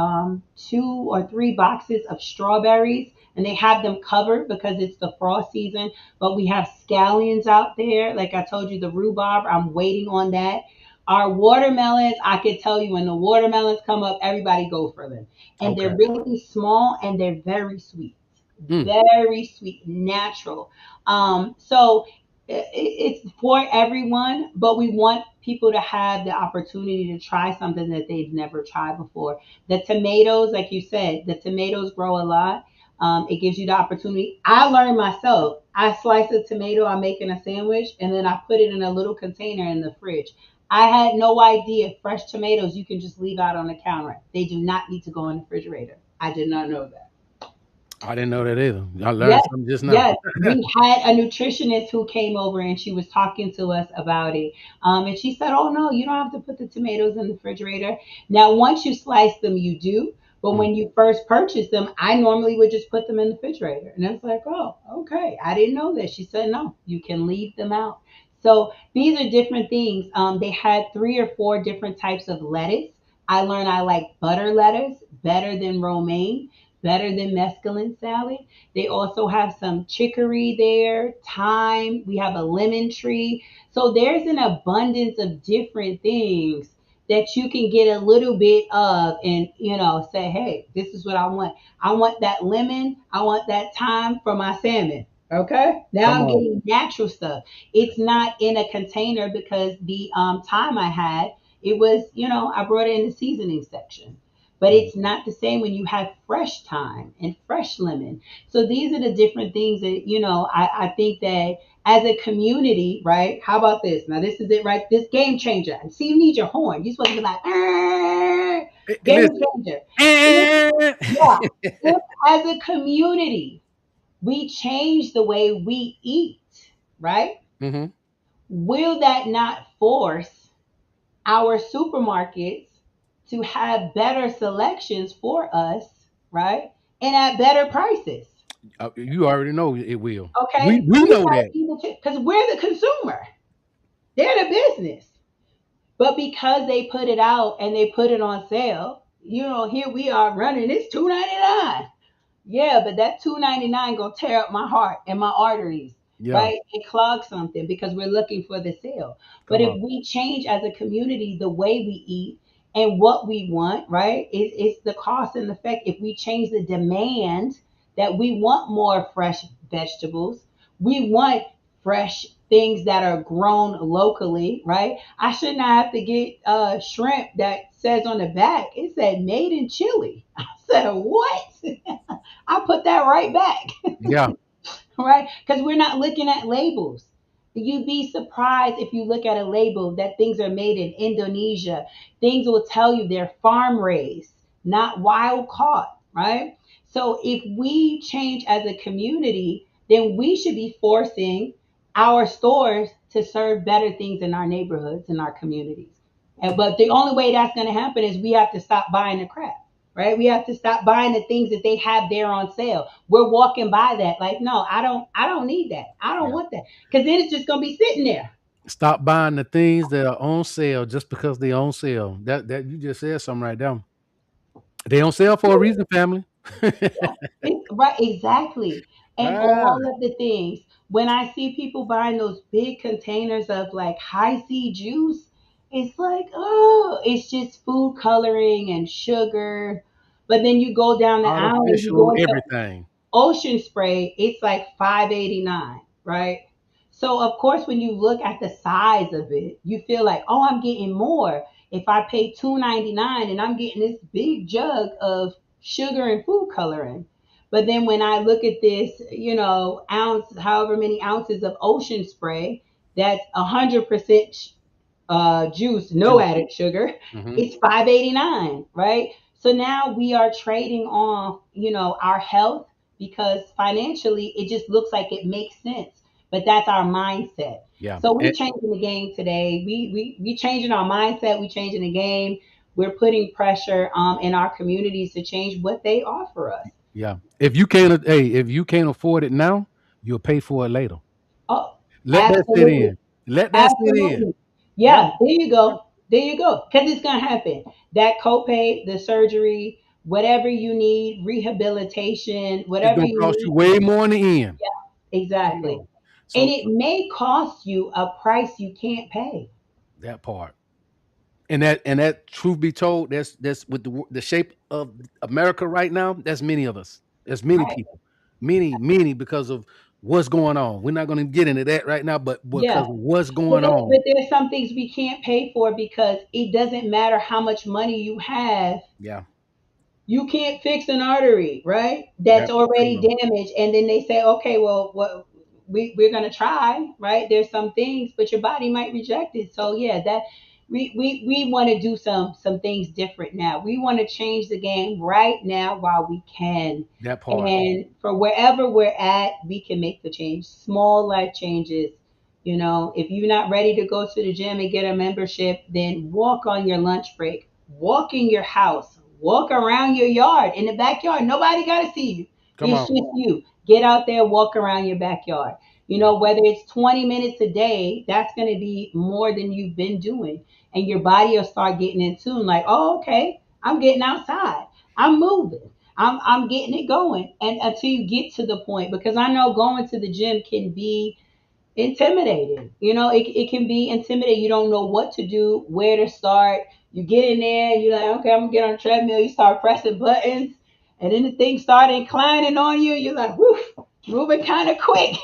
2 or 3 boxes of strawberries, and they have them covered because it's the frost season. But we have scallions out there. Like I told you, the rhubarb, I'm waiting on that. Our watermelons, I could tell you when the watermelons come up, everybody go for them. And they're Okay. really small and they're very sweet. Mm, Very sweet, natural. So it's for everyone, but we want people to have the opportunity to try something that they've never tried before. The tomatoes, like you said, the tomatoes grow a lot. It gives you the opportunity. I learned myself. I slice a tomato, I'm making a sandwich, and then I put it in a little container in the fridge. I had no idea fresh tomatoes you can just leave out on the counter. They do not need to go in the refrigerator. I did not know that. I didn't know that either. I learned Yes, something just now. yes. We had a nutritionist who came over and she was talking to us about it. And she said, "Oh no, you don't have to put the tomatoes in the refrigerator. Now, once you slice them, you do. But Mm. when you first purchase them, I normally would just put them in the refrigerator. And it's like, oh, okay. I didn't know that. She said, no, you can leave them out. So these are different things. They had 3 or 4 different types of lettuce. I learned I like butter lettuce better than romaine, better than mescalin salad. They also have some chicory there, thyme. We have a lemon tree. So there's an abundance of different things that you can get a little bit of and say, hey, this is what I want. I want that lemon, I want that thyme for my salmon. Okay, now Come I'm on. getting natural stuff. It's not in a container because the time I had, it was, I brought it in the seasoning section. But Mm. it's not the same when you have fresh thyme and fresh lemon. So these are the different things that, I think that as a community, right? How about this? Now, this is it, right? This game changer. See, you need your horn. You're supposed to be like, game Listen. changer. If, yeah, if as a community we change the way we eat, right? Hmm. Will that not force our supermarkets to have better selections for us, right? And at better prices. You already know it will. We Okay, we we know gotta that. be the because we're the consumer. They're the business. But because they put it out and they put it on sale, here we are running. It's $2.99. Yeah, but that 2.99 gonna tear up my heart and my arteries, Yeah. right? And clog something because we're looking for the sale. But Come if on. we change as a community the way we eat and what we want, right? It's the cost and effect. If we change the demand that we want more fresh vegetables, we want fresh things that are grown locally, right? I should not have to get shrimp that says on the back, it said made in Chile. I said, what? I put that right back, Yeah. right? Because we're not looking at labels. You'd be surprised if you look at a label that things are made in Indonesia. Things will tell you they're farm raised, not wild caught, right? So if we change as a community, then we should be forcing our stores to serve better things in our neighborhoods and our communities. But the only way that's going to happen is we have to stop buying the crap, right? We have to stop buying the things that they have there on sale. We're walking by that like, no, I don't need that. I don't Yeah. want that. Because then it's just gonna be sitting there. Stop buying the things that are on sale just because they on sale. That you just said something right there. They on sale for a reason, family. Right, exactly. And Ah, all of the things. When I see people buying those big containers of like high C juice, it's like, oh, it's just food coloring and sugar. But then you go down the aisle and you go artificial into everything. Ocean Spray, it's like 5.89, right? So of course, when you look at the size of it, you feel like, oh, I'm getting more. If I pay 2.99 and I'm getting this big jug of sugar and food coloring. But then when I look at this, ounce, however many ounces of Ocean Spray, that's 100% juice, no Juice. added sugar, Hmm. it's 5.89, right? So now we are trading off, our health because financially it just looks like it makes sense, but that's our mindset. Yeah. So we changing the game today. We changing our mindset. We changing the game. We're putting pressure in our communities to change what they offer us. Yeah. If you can't afford it now, you'll pay for it later. Oh, Let that sit absolutely. in. Let that sit in. Absolutely. Yeah. Yeah, there you Yeah. go. There you go. Because it's going to happen. That copay, the surgery, whatever you need, rehabilitation, It's whatever gonna you cost you need. way more in the end. Come Exactly. on. And So it may cost you a price you can't pay. that part. And that truth be told, that's with the shape of America right now, that's many of us. There's many Right. people. Many because of what's going on. We're not gonna get into that right now, but Yeah. because of what's But, going but on. there's some things we can't pay for because it doesn't matter how much money you have. Yeah. You can't fix an artery, right? That's That come already on. damaged. And then they say, okay, well, what we're gonna try, right? There's some things, but your body might reject it. So yeah, that we want to do some things different now. We want to change the game right now while we can. That part. And for wherever we're at, we can make the change. Small life changes. If you're not ready to go to the gym and get a membership, then walk on your lunch break, walk in your house, walk around your yard in the backyard. Nobody got to see you. Come It's on. just you. Get out there, walk around your backyard. Yeah. Whether it's 20 minutes a day, that's going to be more than you've been doing. And your body will start getting in tune like, oh, okay, I'm getting outside. I'm moving. I'm getting it going. And until you get to the point, because I know going to the gym can be intimidating. It can be intimidating. You don't know what to do, where to start. You get in there, you're like, okay, I'm gonna get on the treadmill. You start pressing buttons, and then the thing start inclining on you. You're like, whoo, moving kind of quick.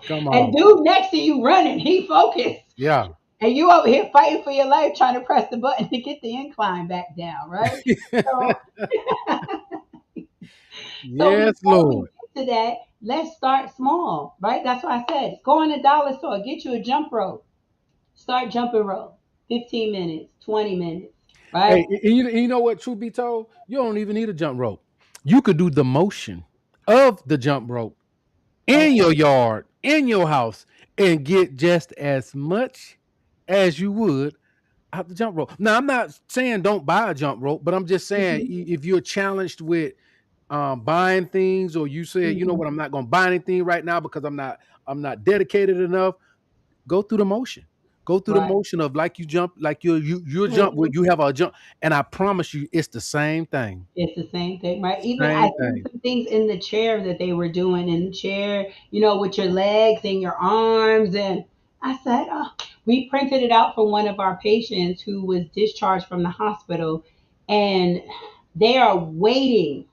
Come And on. dude next to you running, he focused. Yeah. And you over here fighting for your life, trying to press the button to get the incline back down, right? So, so Yes, before we Lord. get to that, let's start small, right? That's why I said go in the dollar store, get you a jump rope, start jumping rope, 15 minutes, 20 minutes, Hey, right? and you know what? Truth be told, you don't even need a jump rope. You could do the motion of the jump rope in Okay. your yard, in your house, and get just as much as you would out the jump rope. Now, I'm not saying don't buy a jump rope, but I'm just saying Mhm, if you're challenged with buying things, or you say, you know mhm. what, I'm not going to buy anything right now because I'm not dedicated enough. Go through the motion. Go through the Right. motion of like you jump, like you jump where Mhm. you have a jump, and I promise you, it's the same thing. It's the same thing, right? Even I Same seen thing. some things in the chair that they were doing in the chair, with your legs and your arms. And I said, oh, we printed it out for one of our patients who was discharged from the hospital, and they are waiting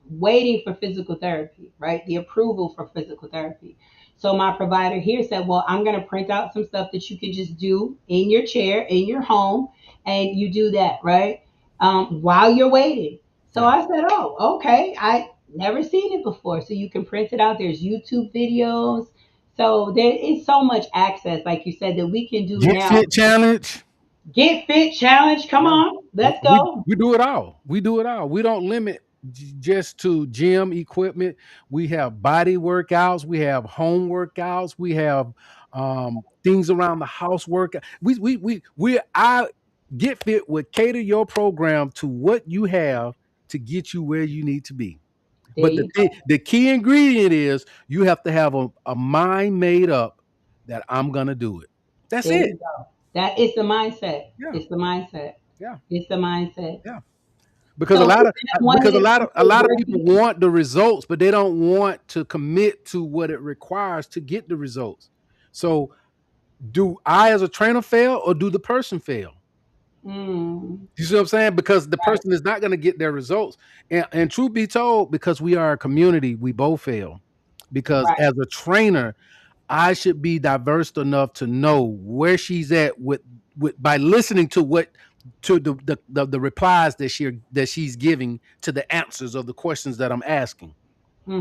for physical therapy, right? The approval for physical therapy. So my provider here said, well, I'm going to print out some stuff that you can just do in your chair, in your home, and you do that, right? While you're waiting. So Yeah. I said, oh, okay. I never seen it before. So you can print it out. There's YouTube videos. So there is so much access, like you said, that we can do Get now. fit challenge. Get fit challenge. Come Yeah. on. We, Let's we go. we do it all. We do it all. We don't limit just to gym equipment. We have body workouts. We have home workouts. We have things around the house work. We I get fit would cater your program to what you have to get you where you need to be. There But the you thing, go. the key ingredient is you have to have a mind made up that I'm gonna do it. That's There it. you go. That is the mindset. Yeah, It's the mindset. yeah, It's the mindset. yeah. Because a So lot is of that one of because the things a you're lot of people working? want the results, but they don't want to commit to what it requires to get the results. So, do I as a trainer fail, or do the person fail? Mm, You see what I'm saying? Because the right. person is not going to get their results. And truth be told, because we are a community, we both fail. Because Right. as a trainer, I should be diverse enough to know where she's at with by listening to what to the replies that she's giving to the answers of the questions that I'm asking.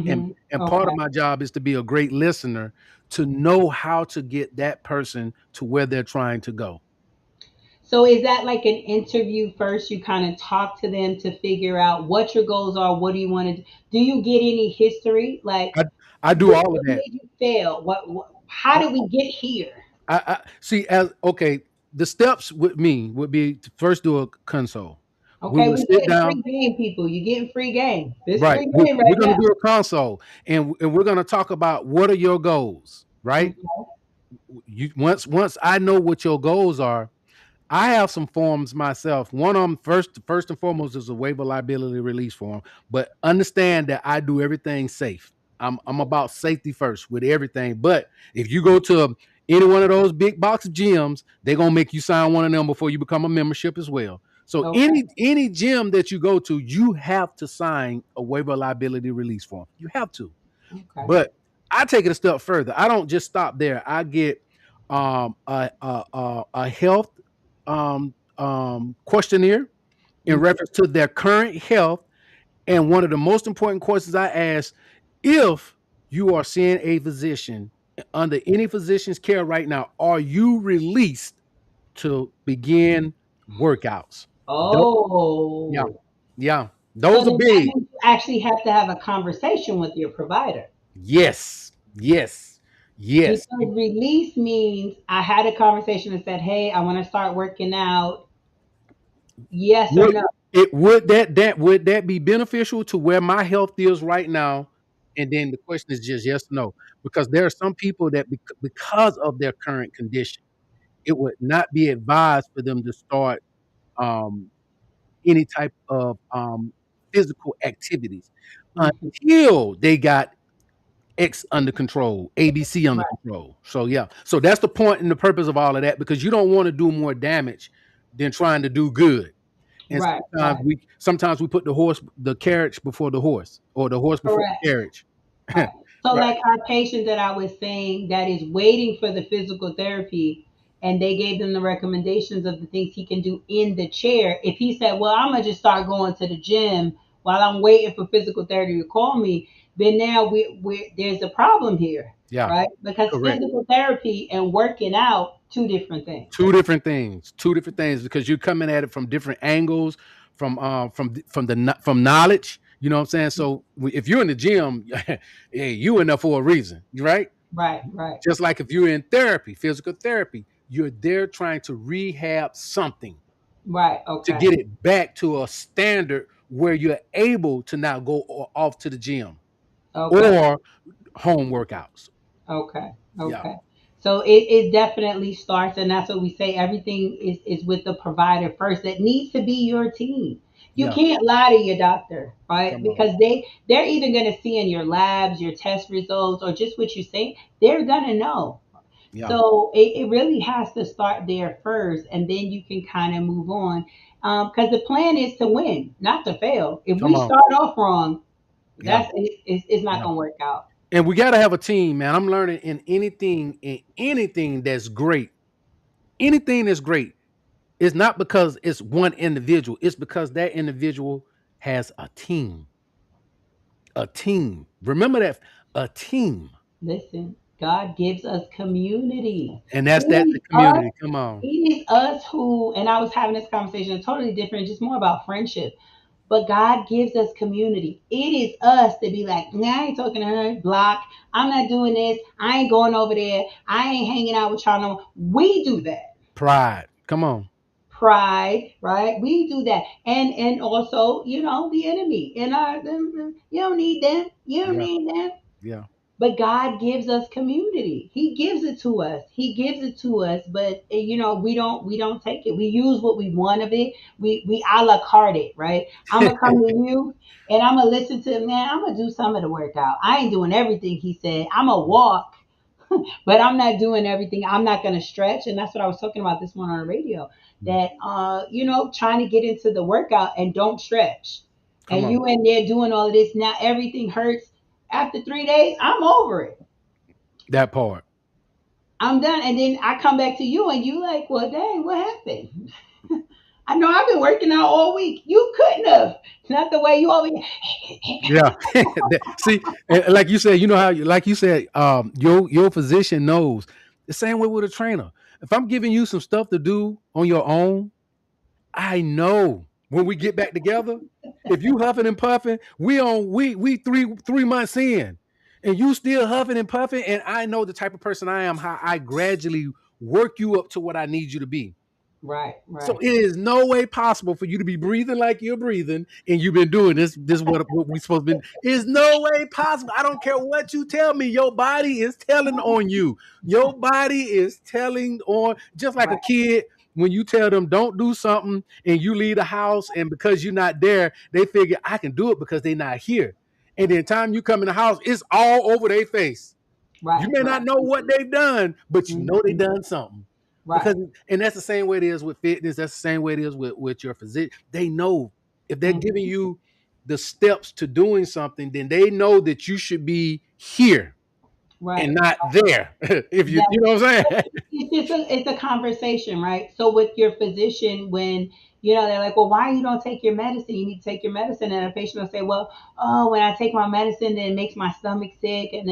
And Mm-hmm. and part of Okay. my job is to be a great listener to know how to get that person to where they're trying to go. So is that like an interview first? You kind of talk to them to figure out what your goals are. What do you want to do? Do you get any history? Like I I do all of what that. made you fail? What how I, did we get here? I see as okay. The steps with me would be to first do a console. We Okay, would we sit getting free down. game, people. You getting free game. This Right. free game We're right going to now. do a console, and we're going to talk about what are your goals, right? Okay. You once I know what your goals are, I have some forms myself. One of them, first and foremost, is a waiver liability release form. But understand that I do everything safe. I'm about safety first with everything. But if you go to any one of those big box gyms, they're gonna make you sign one of them before you become a membership as well. So Okay. any gym that you go to, you have to sign a waiver liability release form. You have to. Okay. But I take it a step further. I don't just stop there. I get a health questionnaire in Okay. reference to their current health. And one of the most important questions I ask, if you are seeing a physician under any physician's care right now, are you released to begin workouts? Tho- yeah, Oh. yeah. So Those are then that big. means you actually have to have a conversation with your provider. Yes, yes, yes. Because release means I had a conversation and said, hey, I want to start working out. Yes or Would no? would that be beneficial to where my health is right now? And then the question is just yes or no. Because there are some people that because of their current condition, it would not be advised for them to start um, any type of physical activities Hmm. until they got X under control, ABC under Right, control. So yeah, so that's the point and the purpose of all of that because you don't want to do more damage than trying to do good. And right, right. sometimes we put the carriage before the horse, or the horse before Correct. the carriage. Right. So, Right. like our patient that I was saying that is waiting for the physical therapy, and they gave them the recommendations of the things he can do in the chair. If he said, "Well, I'm gonna just start going to the gym while I'm waiting for physical therapy to call me," then now we there's a problem here, Yeah. right? Because Correct. physical therapy and working out, two different things. Two different things because you're coming at it from different angles, from knowledge. You know what I'm saying? So if you're in the gym, hey, you in there for a reason, right? Right, right, Just like if you're in therapy, physical therapy, you're there trying to rehab something right. to Okay, get it back to a standard where you're able to now go off to the gym okay. or home workouts. Okay. Yeah, Okay. So it definitely starts, and that's what we say. Everything is with the provider first. It needs to be your team. You yeah, can't lie to your doctor, right? come on. Because they're either going to see in your labs, your test results, or just what you say. They're going to know. Yeah, So it really has to start there first, and then you can kind of move on. Because the plan is to win, not to fail. If come we on. start off wrong, Yeah, it's not yeah. going to work out. And we got to have a team, man. I'm learning in anything that's great. Anything that's great. It's not because it's one individual. It's because that individual has a team. A team. Remember that, a team. Listen, God gives us community. And that's the It is us. community. Come It on. is us who, and I was having this conversation totally different, just more about friendship. But God gives us community. It is us to be like, nah, I ain't talking to her, block. I'm not doing this. I ain't going over there. I ain't hanging out with y'all no more. We do that. Pride. Come on. Pride, right? We do that. And also, the enemy. And you don't need them. You don't Yeah. need them. Yeah. But God gives us community. He gives it to us. He gives it to us. But we don't take it. We use what we want of it. We a la carte it, right? I'm gonna come to you and I'm gonna listen to him. Man, I'm gonna do some of the workout. I ain't doing everything he said. I'm gonna walk, but I'm not doing everything. I'm not gonna stretch. And that's what I was talking about this morning on the radio. That trying to get into the workout and don't stretch. Come And on. you in there doing all of this. Now everything hurts after 3 days, I'm over it. That part. I'm done. And then I come back to you and you like, well, dang, what happened? I know I've been working out all week. You couldn't have. It's not the way you always. Yeah. See, like you said, you know how like you said, your physician knows. The same way with a trainer. If I'm giving you some stuff to do on your own, I know when we get back together, if you huffing and puffing, we 3 months in, and you still huffing and puffing, and I know the type of person I am, how I gradually work you up to what I need you to be. Right, So right, it is no way possible for you to be breathing like you're breathing, and you've been doing this. This is what we supposed to be. Is no way possible. I don't care what you tell me. Your body is telling on you. Your body is telling on, just like a right, kid when you tell them don't do something and you leave the house, and because you're not there, they figure I can do it because they're not here. And then time you come in the house, it's all over their face. You right, may not right. know what they've done, but you know they Mhm. done something. Right. Because and that's the same way it is with fitness. That's the same way it is with your physician. They know if they're giving Mhm. you the steps to doing something, then they know that you should be here and Right. not there. If you know what I'm saying? It's a conversation, right? So with your physician, when they're like, well, why you don't take your medicine? You need to take your medicine, and a patient will say, well, oh, when I take my medicine, then it makes my stomach sick, and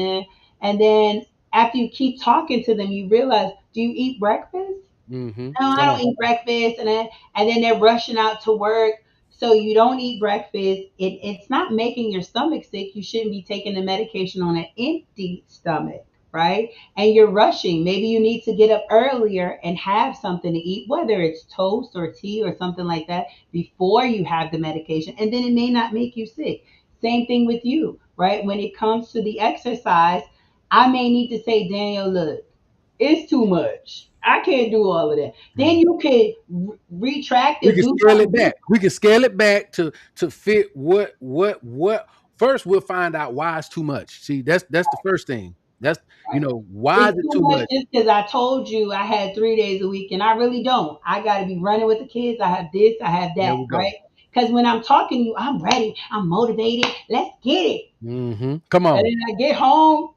then after you keep talking to them, you realize, do you eat breakfast? No, I Come don't on. eat breakfast, and then they're rushing out to work. So you don't eat breakfast. It's not making your stomach sick. You shouldn't be taking the medication on an empty stomach, right? And you're rushing. Maybe you need to get up earlier and have something to eat, whether it's toast or tea or something like that, before you have the medication. And then it may not make you sick. Same thing with you, right? When it comes to the exercise, I may need to say, Daniel, look, it's too much. I can't do all of that. Then Mhm. you can retract We it, can do scale it something back. different. We can scale it back to fit what. First, we'll find out why it's too much. See, that's the first thing. That's why is It's it too too much much? just because I told you I had 3 days a week, and I really don't. I got to be running with the kids. I have this, I have There that, we go. right? Because when I'm talking to you, I'm ready, I'm motivated. Let's get it. Come And on. then I get home,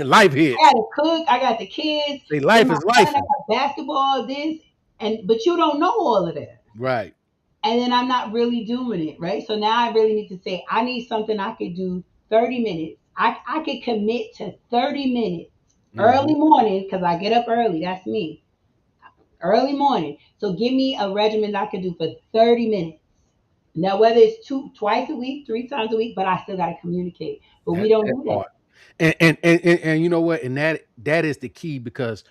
Life I got hits. to cook. I got the kids. Say Then life my is son, life. I got basketball, this, and but you don't know all of that. Right. And then I'm not really doing it, right? So now I really need to say, I need something I could do 30 minutes. I could commit to 30 minutes Hmm. early morning because I get up early. That's me. Early morning. So give me a regimen I could do for 30 minutes. Now, whether it's twice a week, 3 times a week, but I still got to communicate. But we don't That do part. that. And you know what? And that is the key because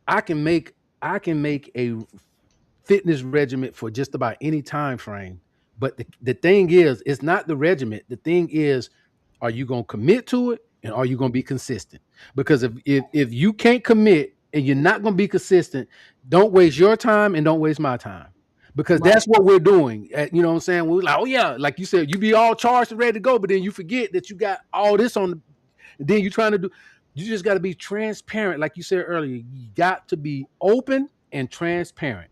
I can make I can make a fitness regimen for just about any time frame. But the thing is, it's not the regiment. The thing is, are you going to commit to it and are you going to be consistent? Because if you can't commit and you're not going to be consistent, don't waste your time and don't waste my time. Because Right. that's what we're doing. You know what I'm saying? We're like, oh yeah, like you said, you be all charged and ready to go, but then you forget that you got all this on the then you're trying to do you just got to be transparent, like you said earlier. You got to be open and transparent.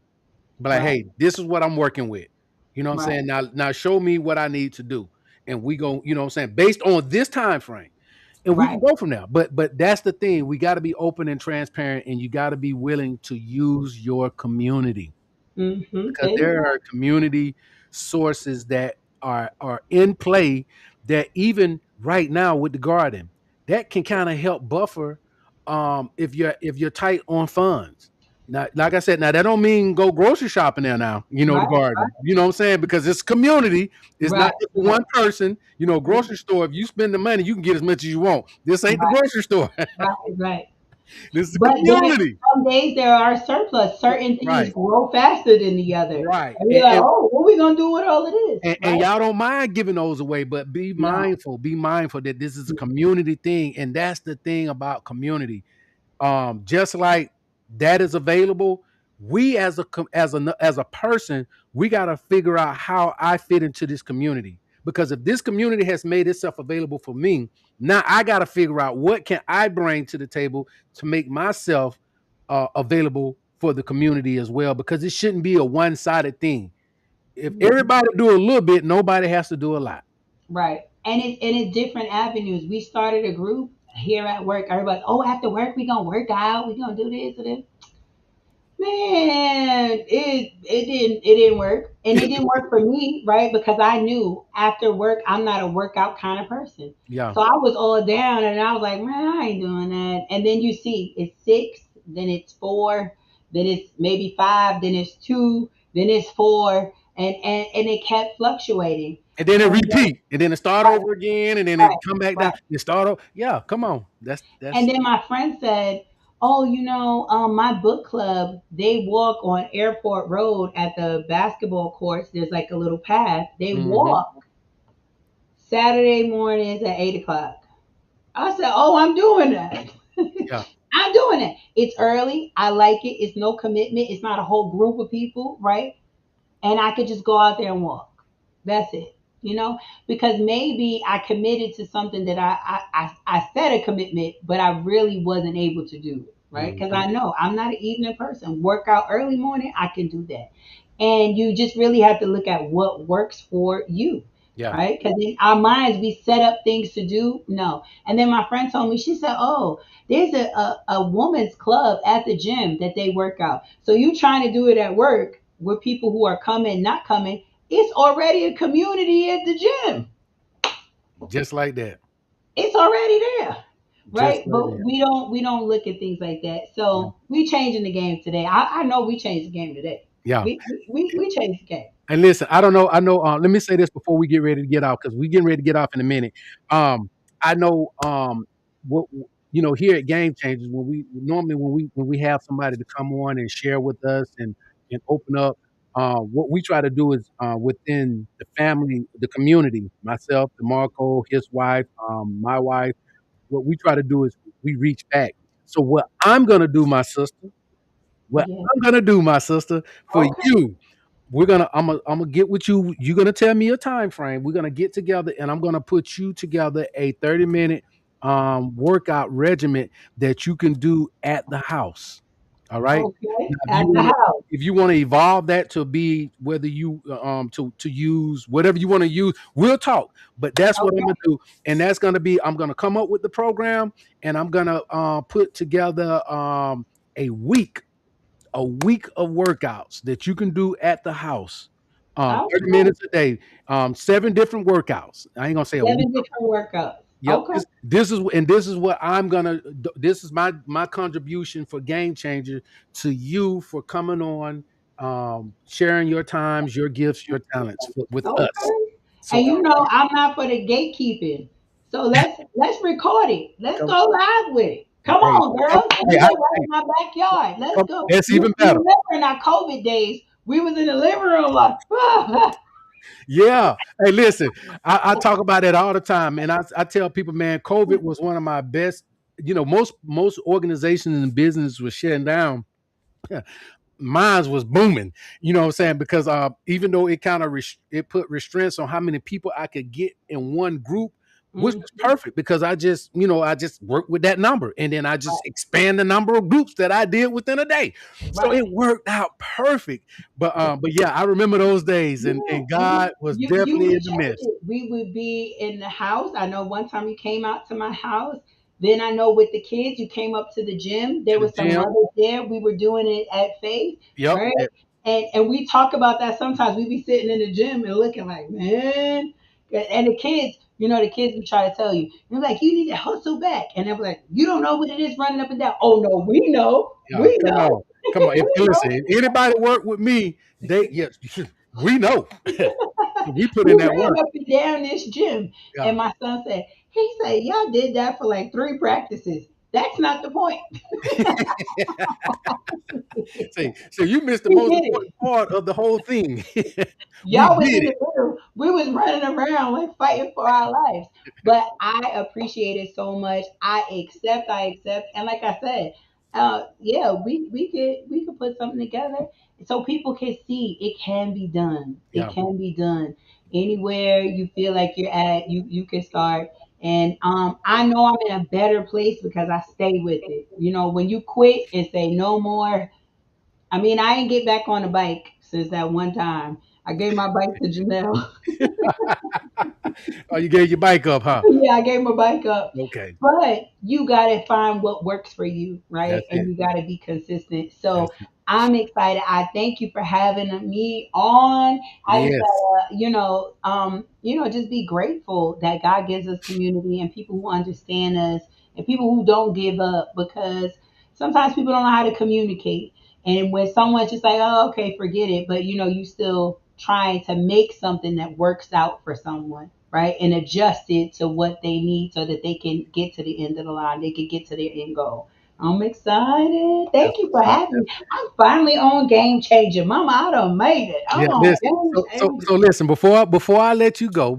But like, Right. hey, this is what I'm working with. You know what I'm Right. saying? Now show me what I need to do. And we go, you know what I'm saying, based on this time frame. And we can Right. go from there. But that's the thing. We got to be open and transparent, and you got to be willing to use your community Mm-hmm. because There you there are go. community sources that are in play that even right now with the garden that can kind of help buffer if you're tight on funds. Now, like I said, now that don't mean go grocery shopping there now, the Right. garden. You know what I'm saying? Because it's community. It's not Right. just for Right. one person. Grocery store, if you spend the money, you can get as much as you want. This ain't the Right. grocery store. Right. Right. This is the But there, community. some days there are surplus. Certain things Right. grow faster than the other. Right. And you're like, oh, what are we gonna do with all of this? And Right? y'all don't mind giving those away, but No. be mindful that this is a community thing, and that's the thing about community. Just like that is available, we as a person, we got to figure out how I fit into this community. Because if this community has made itself available for me, now I got to figure out what can I bring to the table to make myself available for the community as well. Because it shouldn't be a one-sided thing. If everybody do a little bit, nobody has to do a lot. Right. And it's different avenues. We started a group here at work. Everybody, oh, after work we gonna work out. We gonna do this and this. Man, it didn't work, and it didn't work for me, right? Because I knew after work I'm not a workout kind of person, Yeah. so I was all down, and I was like, man, I ain't doing that. And then you see, it's 6, then it's 4, then it's maybe 5, then it's 2, then it's 4, and it kept fluctuating. And then it And repeat, and then it start right, over again, and then it right, come back down. right. It start over. Yeah, come on. And That's then my friend said, "Oh, my book club, they walk on Airport Road at the basketball courts. There's like a little path. They hmm walk Saturday mornings at 8 o'clock." I said, "Oh, I'm doing that. yeah. I'm doing it. It's early. I like it. It's no commitment. It's not a whole group of people, right? And I could just go out there and walk. That's it. Because maybe I committed to something that I set a commitment, but I really wasn't able to do it, right? Because hmm I know I'm not an evening person. Work out early morning, I can do that. And you just really have to look at what works for you, Yeah. right? Because in our minds, we set up things to do. No. And then my friend told me, she said, oh, there's a woman's club at the gym that they work out. So you trying to do it at work with people who are coming, not coming, it's already a community at the gym. Just like that. It's already there, Just right? like But that. we don't look at things like that. Yeah. So we changing the game today. I know we changed the game today. Yeah. We changed the game. And listen, I don't know. I know. Let me say this before we get ready to get out because we getting ready to get off in a minute. I know. What? here at Game Changers, when we have somebody to come on and share with us and open up, what we try to do is within the family, the community, myself, DeMarco, his wife, my wife, what we try to do is we reach back. So what Yeah. I'm gonna do, my sister, for Okay. you, I'm gonna get with you. You're gonna tell me a time frame. We're gonna get together, and I'm gonna put you together a 30-minute workout regimen that you can do at the house. All right. Now, Okay. At the house. if you want to evolve that to be whether you to use whatever you want to use, we'll talk. But that's what I'm gonna Okay. do, and that's gonna be I'm gonna come up with the program, and I'm gonna put together a week of workouts that you can do at the house. 30 Okay. minutes a day, 7 different workouts. I ain't gonna say a week. 7 different workouts. Yep. Okay. This is what I'm gonna. This is my contribution for Game Changer to you for coming on, sharing your times, your gifts, your talents with us. Okay. So And I'm not for the gatekeeping. So let's record it. Let's come, go live with it. Come hey, on, come, girls. And hey, we go right in my backyard. Let's come, go. that's even You better. remember in our COVID days, we was in the living room like, Yeah. Hey, listen, I talk about that all the time. And I tell people, man, COVID was one of my best. Most organizations and business were shutting down. Mine was booming. You know what I'm saying? Because even though it kind of it put restraints on how many people I could get in one group, which mm, was perfect because I just worked with that number and then I just expand the number of groups that I did within a day. So right. it worked out perfect. But yeah, I remember those days Yeah, and and God was you definitely would in the change midst. it. We would be in the house. I know one time you came out to my house. Then I know with the kids, you came up to the gym. To There the was some gym. mothers there. We were doing it at Faith, Yep. right? And we talk about that sometimes. We be sitting in the gym and looking like, man. And the kids would try to tell you, they're like, you need to hustle back. And they're like, you don't know what it is running up and down. Oh no, we know. Yeah. We Come know. on. Come on. If We listen, know. if anybody work with me, they yes, we know. We put We in that ran work. up and down this gym. And Yeah. my son said, y'all did that for like 3 practices. That's not the point. So you missed the We most did important it. part of the whole thing. We Y'all was did in the it. middle. We was running around like fighting for our lives. But I appreciate it so much. I accept. And like I said, yeah, we could put something together so people can see it can be done. It Yeah. can be done. Anywhere you feel like you're at, you can start. And I know I'm in a better place because I stay with it. When you quit and say no more, I mean, I ain't get back on the bike since that one time. I gave my bike to Janelle. Oh, you gave your bike up, huh? Yeah, I gave my bike up. Okay. But you got to find what works for you, right? That's And it. you got to be consistent. That's So it. I'm excited. I thank you for having me on. I just Yes. gotta, just be grateful that God gives us community and people who understand us and people who don't give up because sometimes people don't know how to communicate. And when someone's just like, oh, okay, forget it, but you still trying to make something that works out for someone, right? And adjust it to what they need so that they can get to the end of the line. They can get to their end goal. I'm excited. That's Thank you what's for up. having me. I'm finally on Game Changer. Mama, I done made it. I'm Yeah, on listen. Game So Changer. listen, before I let you go,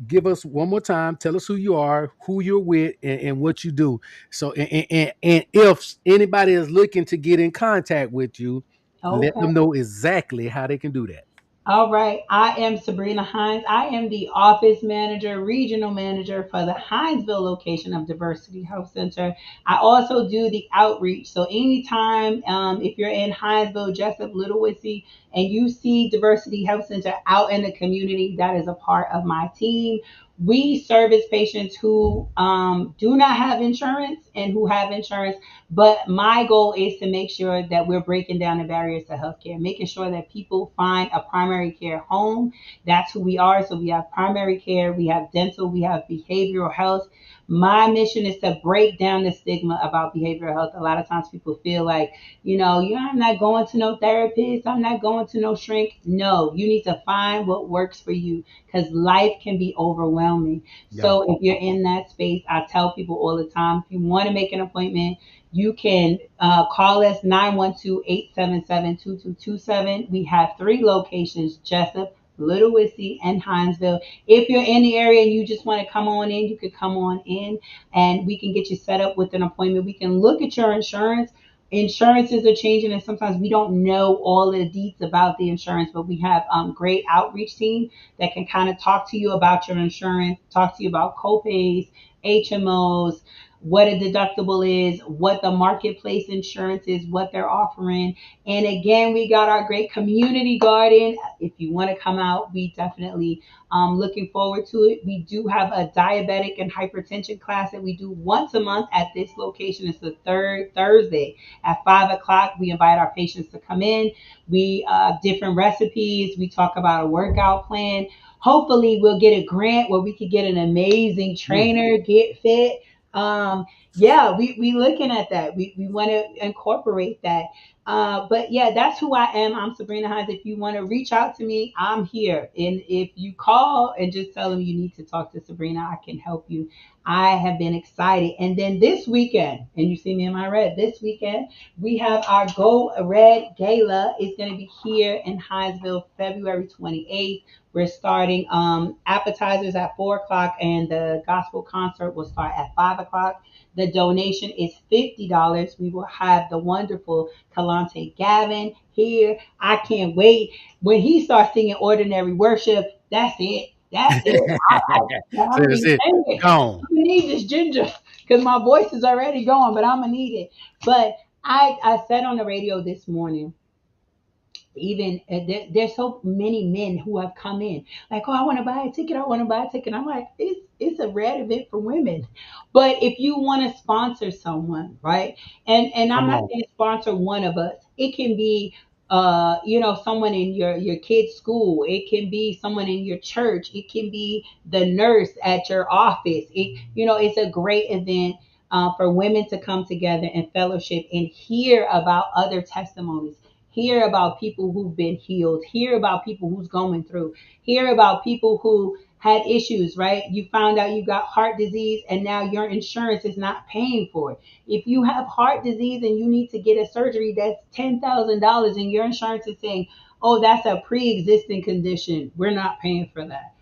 give us one more time. Tell us who you are, who you're with, and what you do. So and if anybody is looking to get in contact with you, let Okay. them know exactly how they can do that. All right. I am Sabrina Hines. I am the office manager, regional manager for the Hinesville location of Diversity Health Center. I also do the outreach. So anytime, if you're in Hinesville, Jessup, Little Wissy, and you see Diversity Health Center out in the community, that is a part of my team. We service patients who do not have insurance and who have insurance, but my goal is to make sure that we're breaking down the barriers to healthcare, making sure that people find a primary care home. That's who we are. So we have primary care, we have dental, we have behavioral health. My mission is to break down the stigma about behavioral health. A lot of times people feel like, I'm not going to no therapist, I'm not going to no shrink. No, you need to find what works for you because life can be overwhelming tell me. Yeah. So if you're in that space, I tell people all the time, if you want to make an appointment, you can call us 912-877-2227. We have three locations: Jessup, Little Wissy, and Hinesville. If you're in the area and you just want to come on in, you could come on in and we can get you set up with an appointment. We can look at your insurance. Insurances are changing, and sometimes we don't know all the deets about the insurance, but we have great outreach team that can kind of talk to you about your insurance, talk to you about copays, HMOs, what a deductible is, what the marketplace insurance is, what they're offering. And again, we got our great community garden. If you want to come out, we definitely looking forward to it. We do have a diabetic and hypertension class that we do once a month at this location. It's the third Thursday at 5 o'clock. We invite our patients to come in. We different recipes. We talk about a workout plan. Hopefully, we'll get a grant where we could get an amazing Mm. trainer, get fit. Yeah, we looking at that. We want to incorporate that. But yeah, that's who I am. I'm Sabrina Hines. If you want to reach out to me, I'm here. And if you call and just tell them you need to talk to Sabrina, I can help you. I have been excited. And then this weekend, and you see me in my red, this weekend, we have our Go Red Gala. It's going to be here in Hinesville, February 28th. We're starting appetizers at 4 o'clock, and the gospel concert will start at 5 o'clock. The donation is $50. We will have the wonderful Kalante Gavin here. I can't wait. When he starts singing ordinary worship, that's it. That's it. I'm So gonna that's be it. singing. Gone. I'm gonna need this ginger because my voice is already going, but I'm gonna need it. But I said on the radio this morning, even there's so many men who have come in like, oh, I want to buy a ticket, I want to buy a ticket. I'm like, it's a red event for women. But if you want to sponsor someone, right, and I'm Come not on. saying sponsor one of us, it can be someone in your kid's school, it can be someone in your church, it can be the nurse at your office. It's a great event for women to come together and fellowship and hear about other testimonies, hear about people who've been healed, hear about people who's going through, hear about people who had issues, right? You found out you got heart disease and now your insurance is not paying for it. If you have heart disease and you need to get a surgery that's $10,000 and your insurance is saying, oh, that's a pre existing condition, we're not paying for that.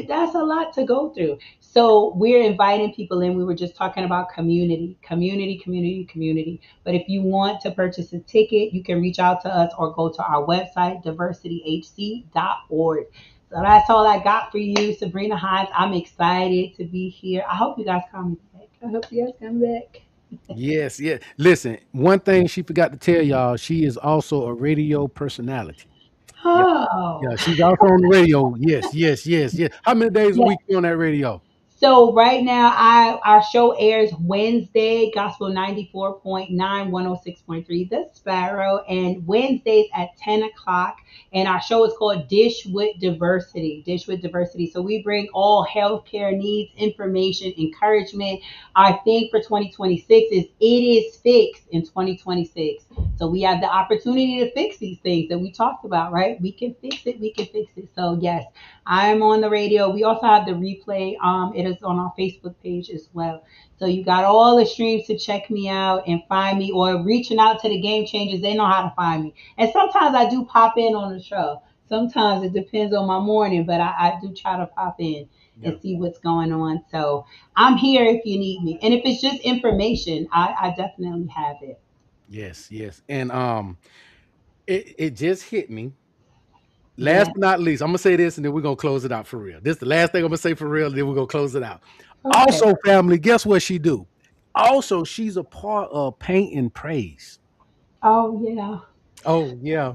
That's a lot to go through. So we're inviting people in. We were just talking about community, community, community, community. But if you want to purchase a ticket, you can reach out to us or go to our website, diversityhc.org. So that's all I got for you, Sabrina Hines. I'm excited to be here. I hope you guys come back. I hope you guys come back. Yes, yes. Listen, one thing she forgot to tell y'all, she is also a radio personality. Yeah. Oh, Yeah, she's also on the radio. Yes, yes, yes, yes. How many days a yeah. week you on that radio? So right now, our show airs Wednesday, Gospel 94.9, 106.3, The Sparrow, and Wednesdays at 10 o'clock. And our show is called Dish with Diversity. Dish with Diversity. So we bring all healthcare needs, information, encouragement. Our theme for 2026 is It is Fixed in 2026. So we have the opportunity to fix these things that we talked about, right? We can fix it. We can fix it. So yes, I'm on the radio. We also have the replay. It is on our Facebook page as well. So you got all the streams to check me out and find me, or reaching out to the Game Changers. They know how to find me. And sometimes I do pop in on the show. Sometimes it depends on my morning, but I do try to pop in Yeah. and see what's going on. So I'm here if you need me. And if it's just information, I definitely have it. Yes, yes. And it just hit me. Last Yeah. but not least, I'm gonna say this and then we're gonna close it out for real. This is the last thing I'm gonna say for real, and then we're gonna close it out. Okay. Also, family, guess what she do? Also, she's a part of Paint and Praise. Oh, yeah. Oh yeah.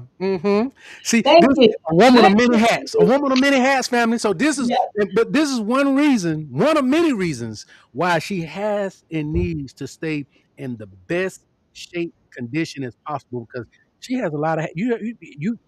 See, Thank this you. a woman of Thank many hats. A you. woman of many hats, family. So this is, Yeah. but this is one reason, one of many reasons why she has and needs to stay in the best shape condition as possible because she has a lot of you're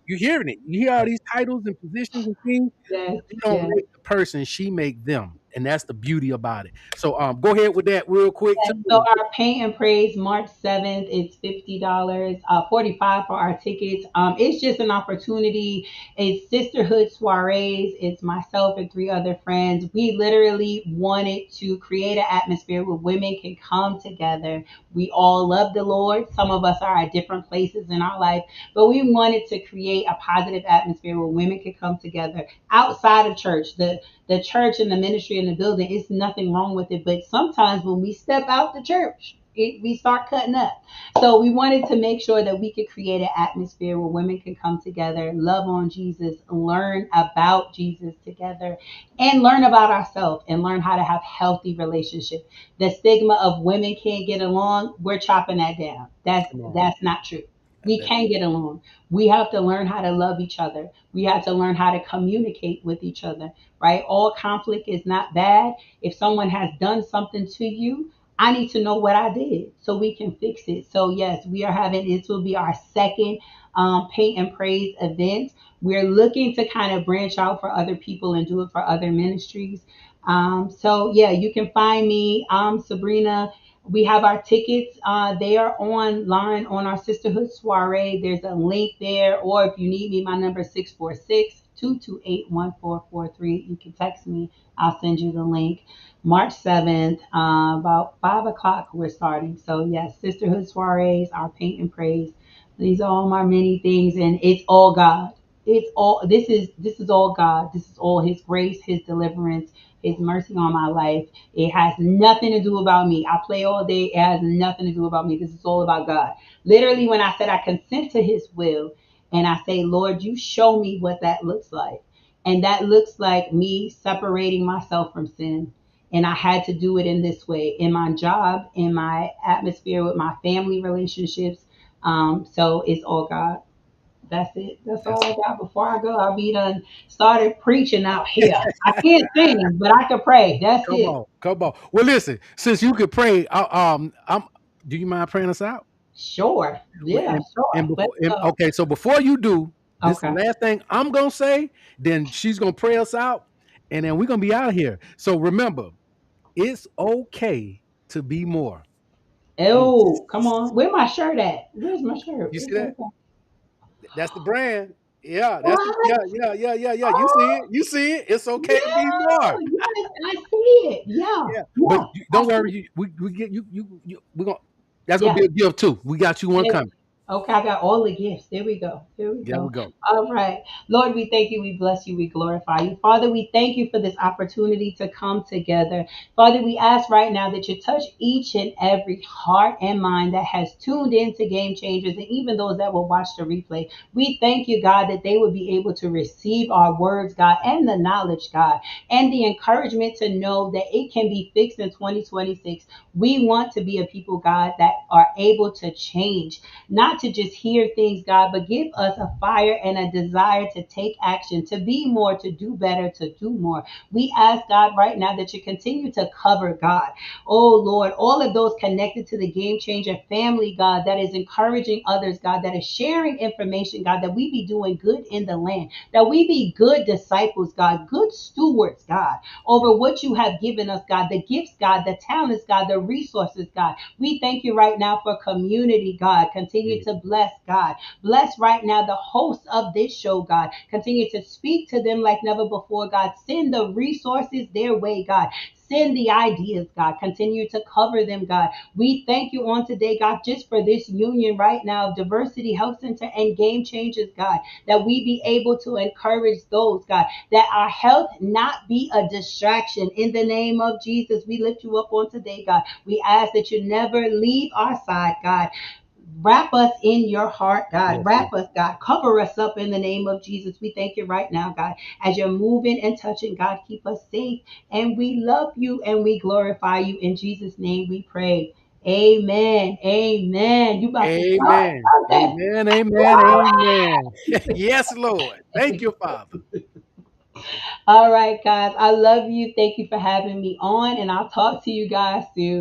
hearing it. You hear all these titles and positions and things. Yes. She don't Yes. make the person, she make them. And that's the beauty about it. So go ahead with that real quick too. So our paint and praise March 7th, it's $50, 45 for our tickets. It's just an opportunity. It's sisterhood soirees. It's myself and three other friends. We literally wanted to create an atmosphere where women can come together. We all love the Lord. Some of us are at different places in our life, but we wanted to create a positive atmosphere where women can come together outside of church. The church and the ministry and the building, it's nothing wrong with it. But sometimes when we step out the church, we start cutting up. So we wanted to make sure that we could create an atmosphere where women can come together, love on Jesus, learn about Jesus together, and learn about ourselves and learn how to have healthy relationships. The stigma of women can't get along, we're chopping that down. That's Come on. that's not true. We That- can get along. We have to learn how to love each other. We have to learn how to communicate with each other, right? All conflict is not bad. If someone has done something to you, I need to know what I did so we can fix it. So yes, we are having, this will be our second paint and praise event. We're looking to kind of branch out for other people and do it for other ministries. So yeah, you can find me. Sabrina. We have our tickets. They are online on our sisterhood soiree. There's a link there, or if you need me, my number is 646-228-1443. You can text me. I'll send you the link. March 7th, about 5 o'clock, we're starting. So, yes, sisterhood soirees, our paint and praise. These are all my many things, and it's all God. It's all, this is all God. This is all His grace, His deliverance, His mercy on my life. It has nothing to do about me. I play all day. It has nothing to do about me. This is all about God. Literally, when I said I consent to His will, and I say, Lord, you show me what that looks like. And that looks like me separating myself from sin. And I had to do it in this way, in my job, in my atmosphere with my family relationships. So it's all God. That's it. That's all That's I got. Before I go, I'll be done. Started preaching out here. I can't sing, but I can pray. That's come it. on, come on. Well, listen, since you could pray, I'm. Do you mind praying us out? Sure. Well, Yeah, sure. and before, Let's go. okay, so before you do, this is the Okay. last thing I'm gonna say. Then she's gonna pray us out, and then we're gonna be out of here. So remember, it's okay to be more. Mm. Oh, come on. Where my shirt at? Where's my shirt? You see Where's my that? shirt? That's the brand. Yeah, that's the, What? yeah, yeah, yeah, yeah, yeah. You see Oh, it? You see it? It's okay to be yeah. more. Yes, I see it. Yeah. Yeah, but Yeah. I don't see worry. it. We get you. We're gonna. That's gonna Yeah. be a gift too. We got you one There, coming. okay, I got all the gifts. There we go. There we There we go. go. All right. Lord, we thank you. We bless you. We glorify you. Father, we thank you for this opportunity to come together. Father, we ask right now that you touch each and every heart and mind that has tuned into Game Changers and even those that will watch the replay. We thank you, God, that they will be able to receive our words, God, and the knowledge, God, and the encouragement to know that it can be fixed in 2026. We want to be a people, God, that are able to change, not to just hear things, God, but give us a fire and a desire to take action, to be more, to do better, to do more. We ask, God, right now that you continue to cover, God. Oh, Lord, all of those connected to the Game Changer family, God, that is encouraging others, God, that is sharing information, God, that we be doing good in the land, that we be good disciples, God, good stewards, God, Yeah, over what you have given us, God, the gifts, God, the talents, God, the resources, God. We thank you right now for community, God. Continue yeah, to bless, God. Bless right now the host of this show, God. Continue to speak to them like never before, God. Send the resources their way, God. Send the ideas, God. Continue to cover them, God. We thank you on today, God, just for this union right now of Diversity Health Center and Game Changers, God, that we be able to encourage those, God, that our health not be a distraction. In the name of Jesus, we lift you up on today, God. We ask that you never leave our side, God. Wrap us in your heart, God. yes, Wrap Lord. us, God. Cover us up in the name of Jesus. We thank you right now, God. As you're moving and touching, God, keep us safe. And we love you and we glorify you. In Jesus' name we pray. Amen. Amen. You about to start Amen. something. Amen. Amen. Amen. Yes, Lord. Thank you, Father. All right, guys. I love you. Thank you for having me on, and I'll talk to you guys soon.